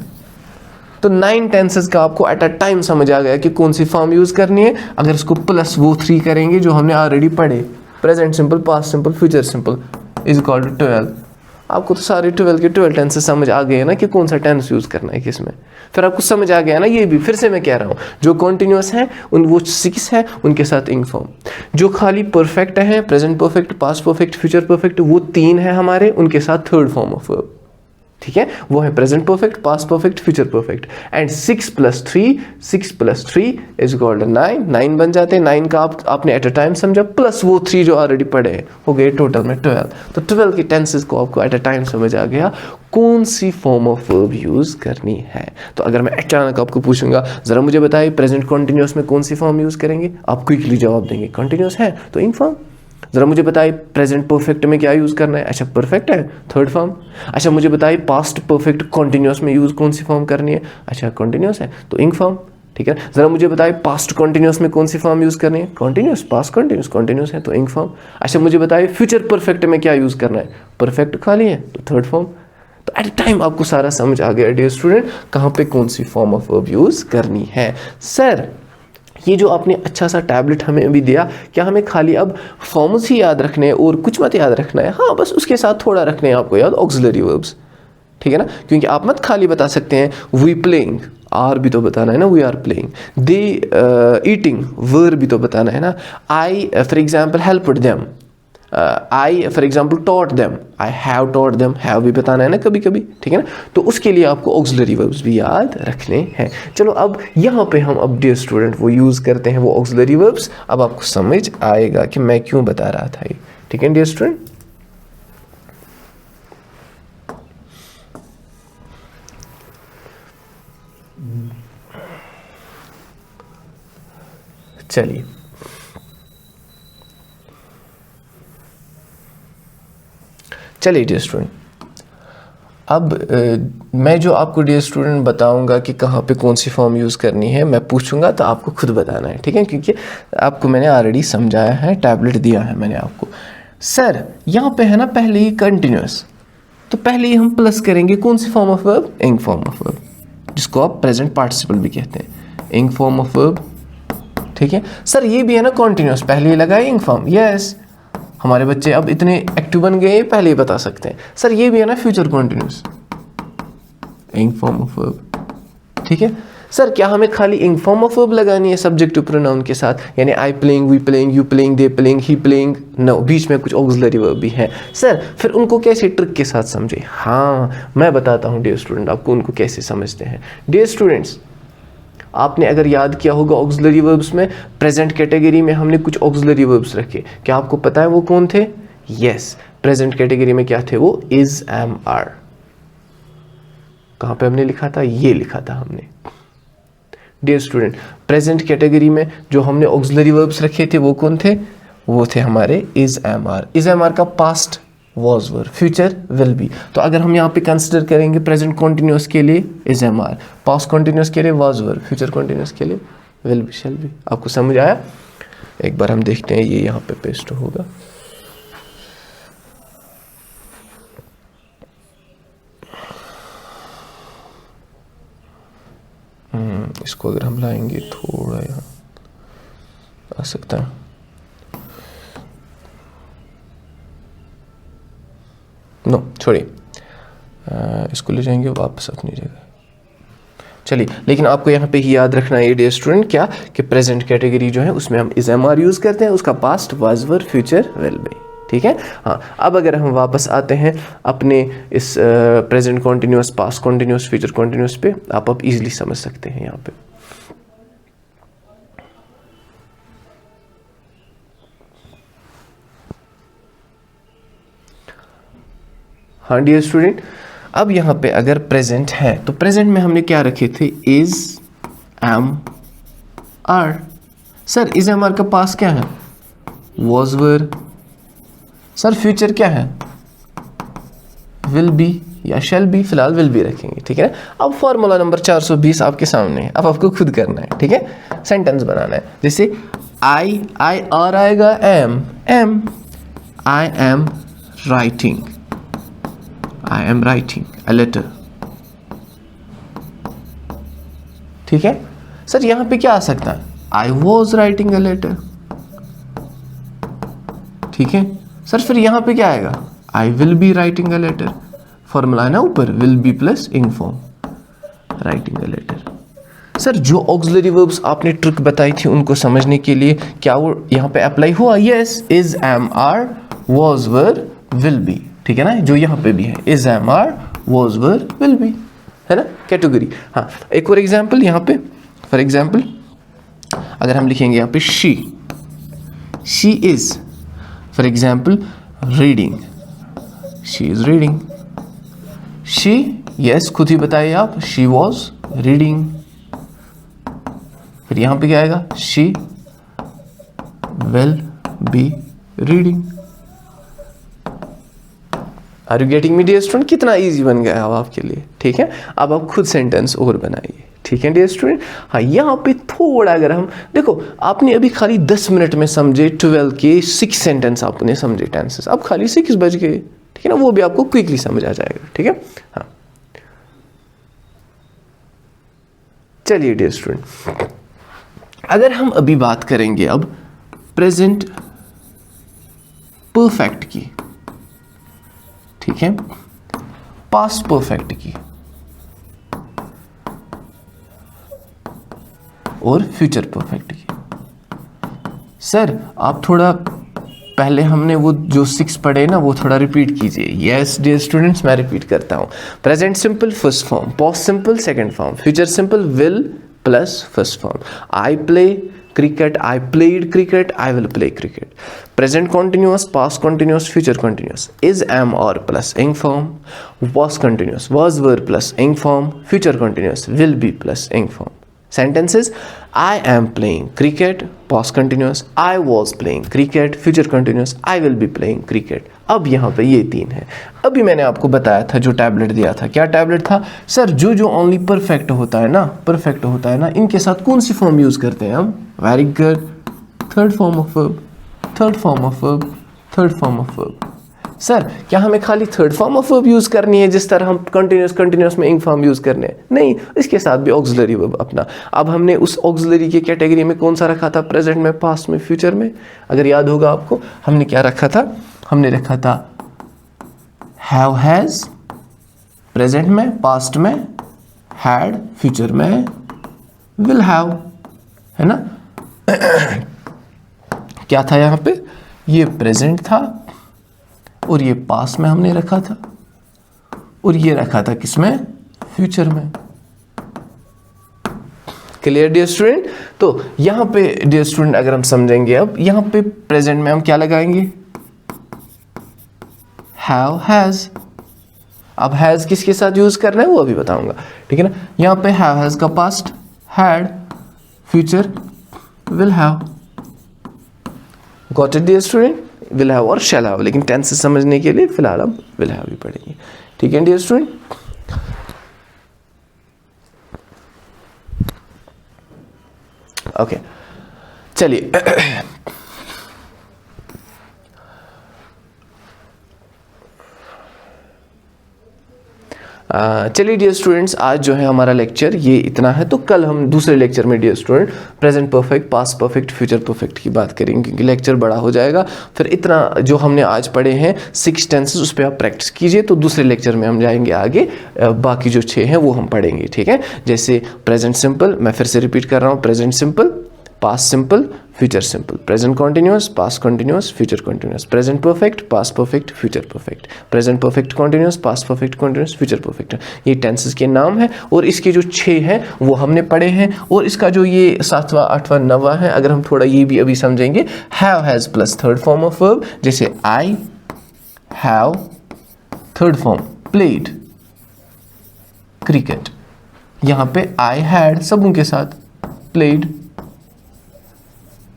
तो 9 टेंसेस का आपको एट अ टाइम समझ आ गया कि कौन सी फॉर्म यूज करनी है। अगर इसको प्लस वो 3 करेंगे जो हमने ऑलरेडी पढ़े, present simple, past simple, future simple, = 12। आपको तो सारे 12 के 12 टेंसेस समझ आ गए ना कि कौन सा टेंस यूज़ करना है किस में। फिर आपको समझ आ गया ना, ये भी फिर से मैं कह रहा हूँ, जो कॉन्टिन्यूस हैं उन वो 6 है, उनके साथ इंग फॉर्म। जो खाली परफेक्ट है, present perfect, past perfect, future perfect, वो 3 है हमारे, उनके साथ थर्ड फॉर्म ऑफ वर्ब, ठीक है, वो है present perfect, past perfect, future perfect. And 6 + 3 is called 9। 9 बन जाते हैं, 9 का आपने एट अ टाइम समझा, प्लस वो 3 जो ऑलरेडी पढ़े हैं, हो गए टोटल में 12। तो 12 के टेंसेस को आपको एट अ टाइम समझ आ गया कौन सी फॉर्म ऑफ वर्ब यूज करनी है। तो अगर मैं अचानक आपको पूछूंगा जरा मुझे बताइए प्रेजेंट कॉन्टिन्यूस में कौन सी फॉर्म यूज करेंगे, आप क्विकली जवाब देंगे कॉन्टिन्यूस है तो इंग फॉर्म। जरा मुझे बताइए प्रेजेंट परफेक्ट में क्या यूज़ करना है, अच्छा परफेक्ट है थर्ड फॉर्म। अच्छा मुझे बताइए पास्ट परफेक्ट कॉन्टिन्यूस में यूज़ कौन सी फॉर्म करनी है, अच्छा कॉन्टिन्यूस है तो इंग फॉर्म, ठीक है। जरा मुझे बताइए पास्ट कॉन्टिन्यूस में कौन सी फॉर्म यूज़ करनी है, कॉन्टिन्यूस, पास्ट कॉन्टिन्यूस, कॉन्टिन्यूस है तो इंग फॉर्म। अच्छा मुझे बताइए फ्यूचर परफेक्ट में क्या यूज़ करना है, परफेक्ट खाली है तो थर्ड फॉर्म। तो एट अ टाइम आपको सारा समझ आ गया डियर स्टूडेंट कहाँ पे कौन सी फॉर्म ऑफ वर्ब यूज़ करनी है। सर ये जो आपने अच्छा सा टैबलेट हमें अभी दिया, क्या हमें खाली अब फॉर्म्स ही याद रखने हैं और कुछ मत याद रखना है? हाँ बस उसके साथ थोड़ा रखने हैं आपको याद ऑक्सिलरी वर्ब्स, ठीक है ना, क्योंकि आप मत खाली बता सकते हैं वी प्लेइंग, आर भी तो बताना है ना, we are playing, they eating, verb भी तो बताना है ना, I for example helped them, I for example taught them, I have taught them, have भी बताना है ना कभी कभी, ठीक है ना। तो उसके लिए आपको ऑक्सिलरी वर्ब्स भी याद रखने हैं। चलो अब यहाँ पे हम अब डियर स्टूडेंट वो यूज़ करते हैं वो ऑक्सिलरी वर्ब्स, अब आपको समझ आएगा कि मैं क्यों बता रहा था ये, ठीक है डियर स्टूडेंट। चलिए चलिए डियर स्टूडेंट, अब मैं जो आपको डियर स्टूडेंट बताऊंगा कि कहाँ पे कौन सी फॉर्म यूज़ करनी है, मैं पूछूंगा तो आपको खुद बताना है, ठीक है, क्योंकि आपको मैंने ऑलरेडी समझाया है, टैबलेट दिया है मैंने आपको। सर यहाँ पे है ना पहले ही कंटिन्यूस, तो पहले ही हम प्लस करेंगे कौन सी फॉर्म ऑफ वर्ब, इंग फॉर्म ऑफ वर्ब, जिसको आप प्रेजेंट पार्टिसिपल भी कहते हैं, इंग फॉर्म ऑफ वर्ब, ठीक है। सर ये भी है ना कॉन्टिन्यूस, पहले ही लगाए इंग फॉर्म, यस हमारे बच्चे अब इतने एक्टिव बन गए पहले ही बता सकते हैं। सर ये भी है ना फ्यूचर कॉन्टिन्यूस, इंग फॉर्म ऑफ वर्ब, ठीक है। सर क्या हमें खाली इंग फॉर्म ऑफ वर्ब लगानी है सब्जेक्टिव प्रोनाउन के साथ, यानी I playing, we playing, you playing, they playing, he playing, no बीच में कुछ ऑक्सिलरी वर्ब भी है। सर फिर उनको कैसे ट्रिक के साथ समझे, हाँ मैं बताता हूँ डियर स्टूडेंट आपको उनको कैसे समझते हैं। डियर स्टूडेंट्स आपने अगर याद किया होगा ऑक्सिलरी वर्ब्स में प्रेजेंट कैटेगरी में हमने कुछ ऑक्सिलरी वर्ब्स रखे, क्या आपको पता है वो कौन थे? यस प्रेजेंट कैटेगरी में क्या थे वो, इज, एम, आर। कहाँ पे हमने लिखा था, ये लिखा था हमने। डियर स्टूडेंट प्रेजेंट कैटेगरी में जो हमने ऑक्सिलरी वर्ब्स रखे थे वो कौन थे, वो थे हमारे is, am, are. Is, am, are का past was were, future will be. तो अगर हम यहाँ पे कंसिडर करेंगे प्रेजेंट कॉन्टिन्यूस के लिए is, am, are, past continuous के लिए was were, फ्यूचर कॉन्टिन्यूस के लिए विल बी, शैल बी। आपको समझ आया? एक बार हम देखते हैं ये यहाँ पे पेस्ट होगा। इसको अगर हम लाएंगे थोड़ा यहाँ आ सकता है, नो छोड़िए, इसको ले जाएंगे वापस अपनी जगह। चलिए लेकिन आपको यहाँ पे ही याद रखना है डियर स्टूडेंट क्या, कि प्रेजेंट कैटेगरी जो है उसमें हम इज, एम, आर यूज़ करते हैं, उसका past was, were, future will be, ठीक है। हाँ अब अगर हम वापस आते हैं अपने इस present continuous, past continuous, future continuous पे, आप अब इजीली समझ सकते हैं यहाँ पे। हाँ डियर स्टूडेंट अब यहाँ पे अगर प्रेजेंट है तो प्रेजेंट में हमने क्या रखे थे, is, am, are. Sir is, am, are का पास क्या है, वॉज, वर। सर फ्यूचर क्या है, विल बी या शैल बी, फिलहाल विल बी रखेंगे, ठीक है ना। अब फॉर्मूला नंबर 420 आपके सामने है, अब आपको खुद करना है, ठीक है, सेंटेंस बनाना है। जैसे आई आर आएगा, am, I am writing, I am writing a letter, ठीक है। सर यहां पे क्या आ सकता है, I was writing a letter, ठीक है। सर फिर यहां पे क्या आएगा, I will be writing a letter, formula है ना ऊपर, will be plus ing form, writing a letter. Sir जो ऑक्सिलरी वर्ब्स आपने ट्रिक बताई थी उनको समझने के लिए क्या वो यहाँ पे अप्लाई हुआ? Yes, is, am, are, was, were, will be, ठीक है ना, जो यहाँ पे भी है, is, am, are, was, were, will be, है ना कैटेगरी। हाँ, एक और एग्जाम्पल यहाँ पे, फॉर एग्जाम्पल अगर हम लिखेंगे यहाँ पे she is, for example reading, she is reading, she, yes खुद ही बताइए आप, शी वॉज रीडिंग। फिर यहां पे क्या आएगा? She will be reading. Are you getting me dear student? कितना इजी बन गया अब आपके लिए, ठीक है। अब आप खुद सेंटेंस और बनाइए, ठीक है डियर स्टूडेंट। हाँ, यहाँ पे थोड़ा अगर हम देखो, आपने अभी खाली 10 मिनट में समझे 12 के 6 सेंटेंस आपने समझे टेंसेस, अब खाली 6 बज गए, ठीक है ना, वो भी आपको क्विकली समझ आ जाएगा, ठीक है। हाँ चलिए डियर स्टूडेंट, अगर हम अभी बात करेंगे अब प्रेजेंट परफेक्ट की, ठीक है, पास्ट परफेक्ट की और फ्यूचर परफेक्ट की। सर आप थोड़ा पहले हमने वो जो 6 पढ़े ना वो थोड़ा रिपीट कीजिए। यस डियर स्टूडेंट्स, मैं रिपीट करता हूं। Present simple first form, past simple second form, future simple will plus first form. I play cricket, I played cricket, I will play cricket. Present continuous, past continuous, future continuous. Is, am, or plus ing form. Was continuous, was, were plus ing form. Future continuous, will be plus ing form. Sentences: I am playing cricket, past continuous. I was playing cricket, future continuous. I will be playing cricket. अब यहाँ पे ये 3 है। अभी मैंने आपको बताया था जो टैबलेट दिया था, क्या टैबलेट था सर? जो ओनली परफेक्ट होता है ना, परफेक्ट होता है ना, इनके साथ कौन सी फॉर्म यूज करते हैं हम? Very good, third form of verb, third form of verb, third form of verb. Sir क्या हमें खाली third form of verb use करनी है जिस तरह हम कंटिन्यूस में इंग फॉर्म यूज करने हैं? नहीं, इसके साथ भी ऑक्सिलरी वर्ब अपना। अब हमने उस ऑक्सिलरी की कैटेगरी में कौन सा रखा था? प्रेजेंट में, पास्ट में, फ्यूचर में। अगर याद होगा आपको, हमने क्या रखा था? हमने रखा था हैव, हैज, प्रेजेंट में, पास्ट में हैड, फ्यूचर में विल हैव, है ना। क्या था यहां पे? ये प्रेजेंट था और ये पास्ट में हमने रखा था और ये रखा था किसमें? फ्यूचर में। Clear dear student? तो यहां पे डियर स्टूडेंट अगर हम समझेंगे, अब यहां पे प्रेजेंट में हम क्या लगाएंगे? Have, has. अब हैज किसके साथ यूज करना है वो अभी बताऊंगा, ठीक है ना। यहां पे हैव, हैज का past had, future will have. Got it dear student? Will have और शैल हैव, लेकिन टेंस से समझने के लिए फिलहाल हम विल हैव भी पढ़ेंगे, ठीक है डियर स्टूडेंट। ओके चलिए चलिए डियर स्टूडेंट्स, आज जो है हमारा लेक्चर ये इतना है। तो कल हम दूसरे लेक्चर में dear student present perfect, past perfect, future perfect की बात करेंगे, क्योंकि लेक्चर बड़ा हो जाएगा। फिर इतना जो हमने आज पढ़े हैं 6 टेंसेस, उस पर आप प्रैक्टिस कीजिए। तो दूसरे लेक्चर में हम जाएंगे आगे, बाकी जो 6 हैं वो हम पढ़ेंगे, ठीक है। जैसे प्रेजेंट सिंपल, मैं फिर से रिपीट कर रहा हूँ, present simple, past simple, future simple, present continuous, past continuous, future continuous, present perfect, past perfect, future perfect, present perfect continuous, past perfect continuous, future perfect. ये टेंसेस के नाम हैं और इसके जो 6 हैं वो हमने पढ़े हैं। और इसका जो ये 7वां, 8वां, 9वां है, अगर हम थोड़ा ये भी अभी समझेंगे, have, has plus third form of verb, जैसे I have, third form played cricket. यहां पे आई हैड सबों के साथ, प्लेड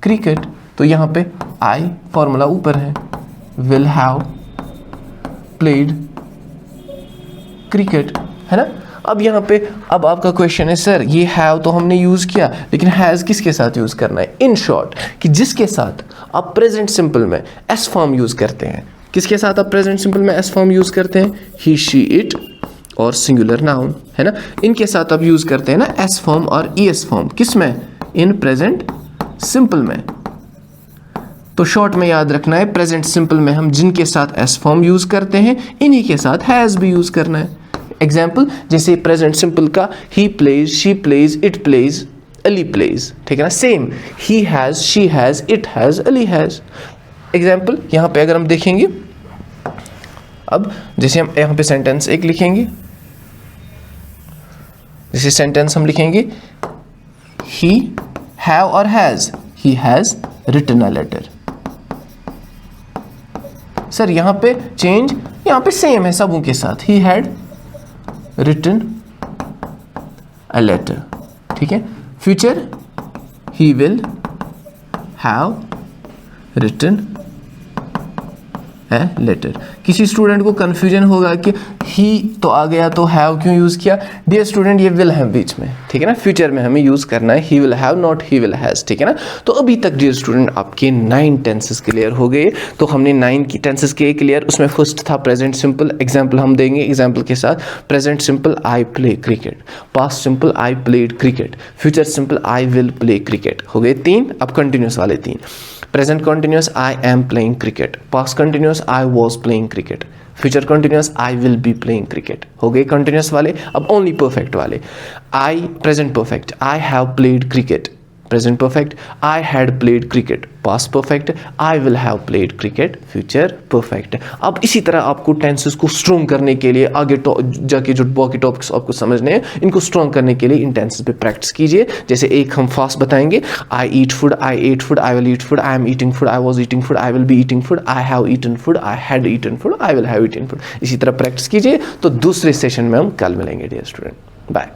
क्रिकेट, तो यहां पे आई फॉर्मूला ऊपर है, विल हैव प्लेड क्रिकेट, है ना। अब यहां पे अब आपका क्वेश्चन है, सर ये हैव तो हमने यूज किया, लेकिन हैज किसके साथ यूज करना है? इन शॉर्ट, कि जिसके साथ आप प्रेजेंट सिंपल में एस फॉर्म यूज करते हैं। किसके साथ आप प्रेजेंट सिंपल में एस फॉर्म यूज करते हैं? ही, शी, इट और सिंगुलर नाउन, है ना। इनके साथ आप यूज करते हैं ना एस फॉर्म और ई एस फॉर्म। किस में? इन प्रेजेंट सिंपल में। तो शॉर्ट में याद रखना है, प्रेजेंट सिंपल में हम जिनके साथ एस फॉर्म यूज़ करते हैं इन्हीं के साथ हैज़ भी यूज़ करना है। एग्जाम्पल जैसे प्रेजेंट सिंपल का he plays, she plays, it plays, Ali plays, ठीक है ना। सेम ही has, she has, it has, Ali has. Example यहाँ पे अगर हम देखेंगे, अब जैसे हम यहाँ पे सेंटेंस एक लिखेंगे, जैसे सेंटेंस हम लिखेंगे ही हैव और has, he has written a letter. Sir यहाँ पे चेंज, यहाँ पे सेम है सबों के साथ, he had written a letter, ठीक है। Future he will have written a letter. किसी स्टूडेंट को कंफ्यूजन होगा कि ही तो आ गया तो हैव क्यों यूज़ किया। डियर स्टूडेंट ये विल है बीच में, ठीक है ना, फ्यूचर में हमें यूज़ करना है ही will have, not he will has, ठीक है ना। तो अभी तक डियर स्टूडेंट आपके 9 टेंसेस क्लियर हो गए। तो हमने 9 की टेंसेस किए क्लियर। उसमें फर्स्ट था प्रेजेंट सिंपल। एग्जाम्पल हम देंगे, एग्जाम्पल के साथ present simple I play cricket, past simple I played cricket, future simple I will play cricket. हो गए 3। अब कंटिन्यूस वाले 3, present continuous I am playing cricket, past continuous I was playing cricket, future continuous I will be playing cricket. हो गए कंटिन्यूस वाले। अब ओनली परफेक्ट वाले, I present perfect I have played cricket, present perfect I had played cricket, past perfect I will have played cricket, future perfect. अब इसी तरह आपको टेंसेस को स्ट्रॉन्ग करने के लिए आगे जाके जो बाकी टॉपिक्स आपको समझने हैं, इनको स्ट्रॉन्ग करने के लिए इन टेंसेस पे प्रैक्टिस कीजिए। जैसे एक हम फास्ट बताएंगे, I eat food, I ate food, I will eat food, I am eating food, I was eating food, I will be eating food, I have eaten food, I had eaten food, I will have eaten food. इसी तरह प्रैक्टिस कीजिए। तो दूसरे सेशन में हम कल मिलेंगे डियर स्टूडेंट। बाय।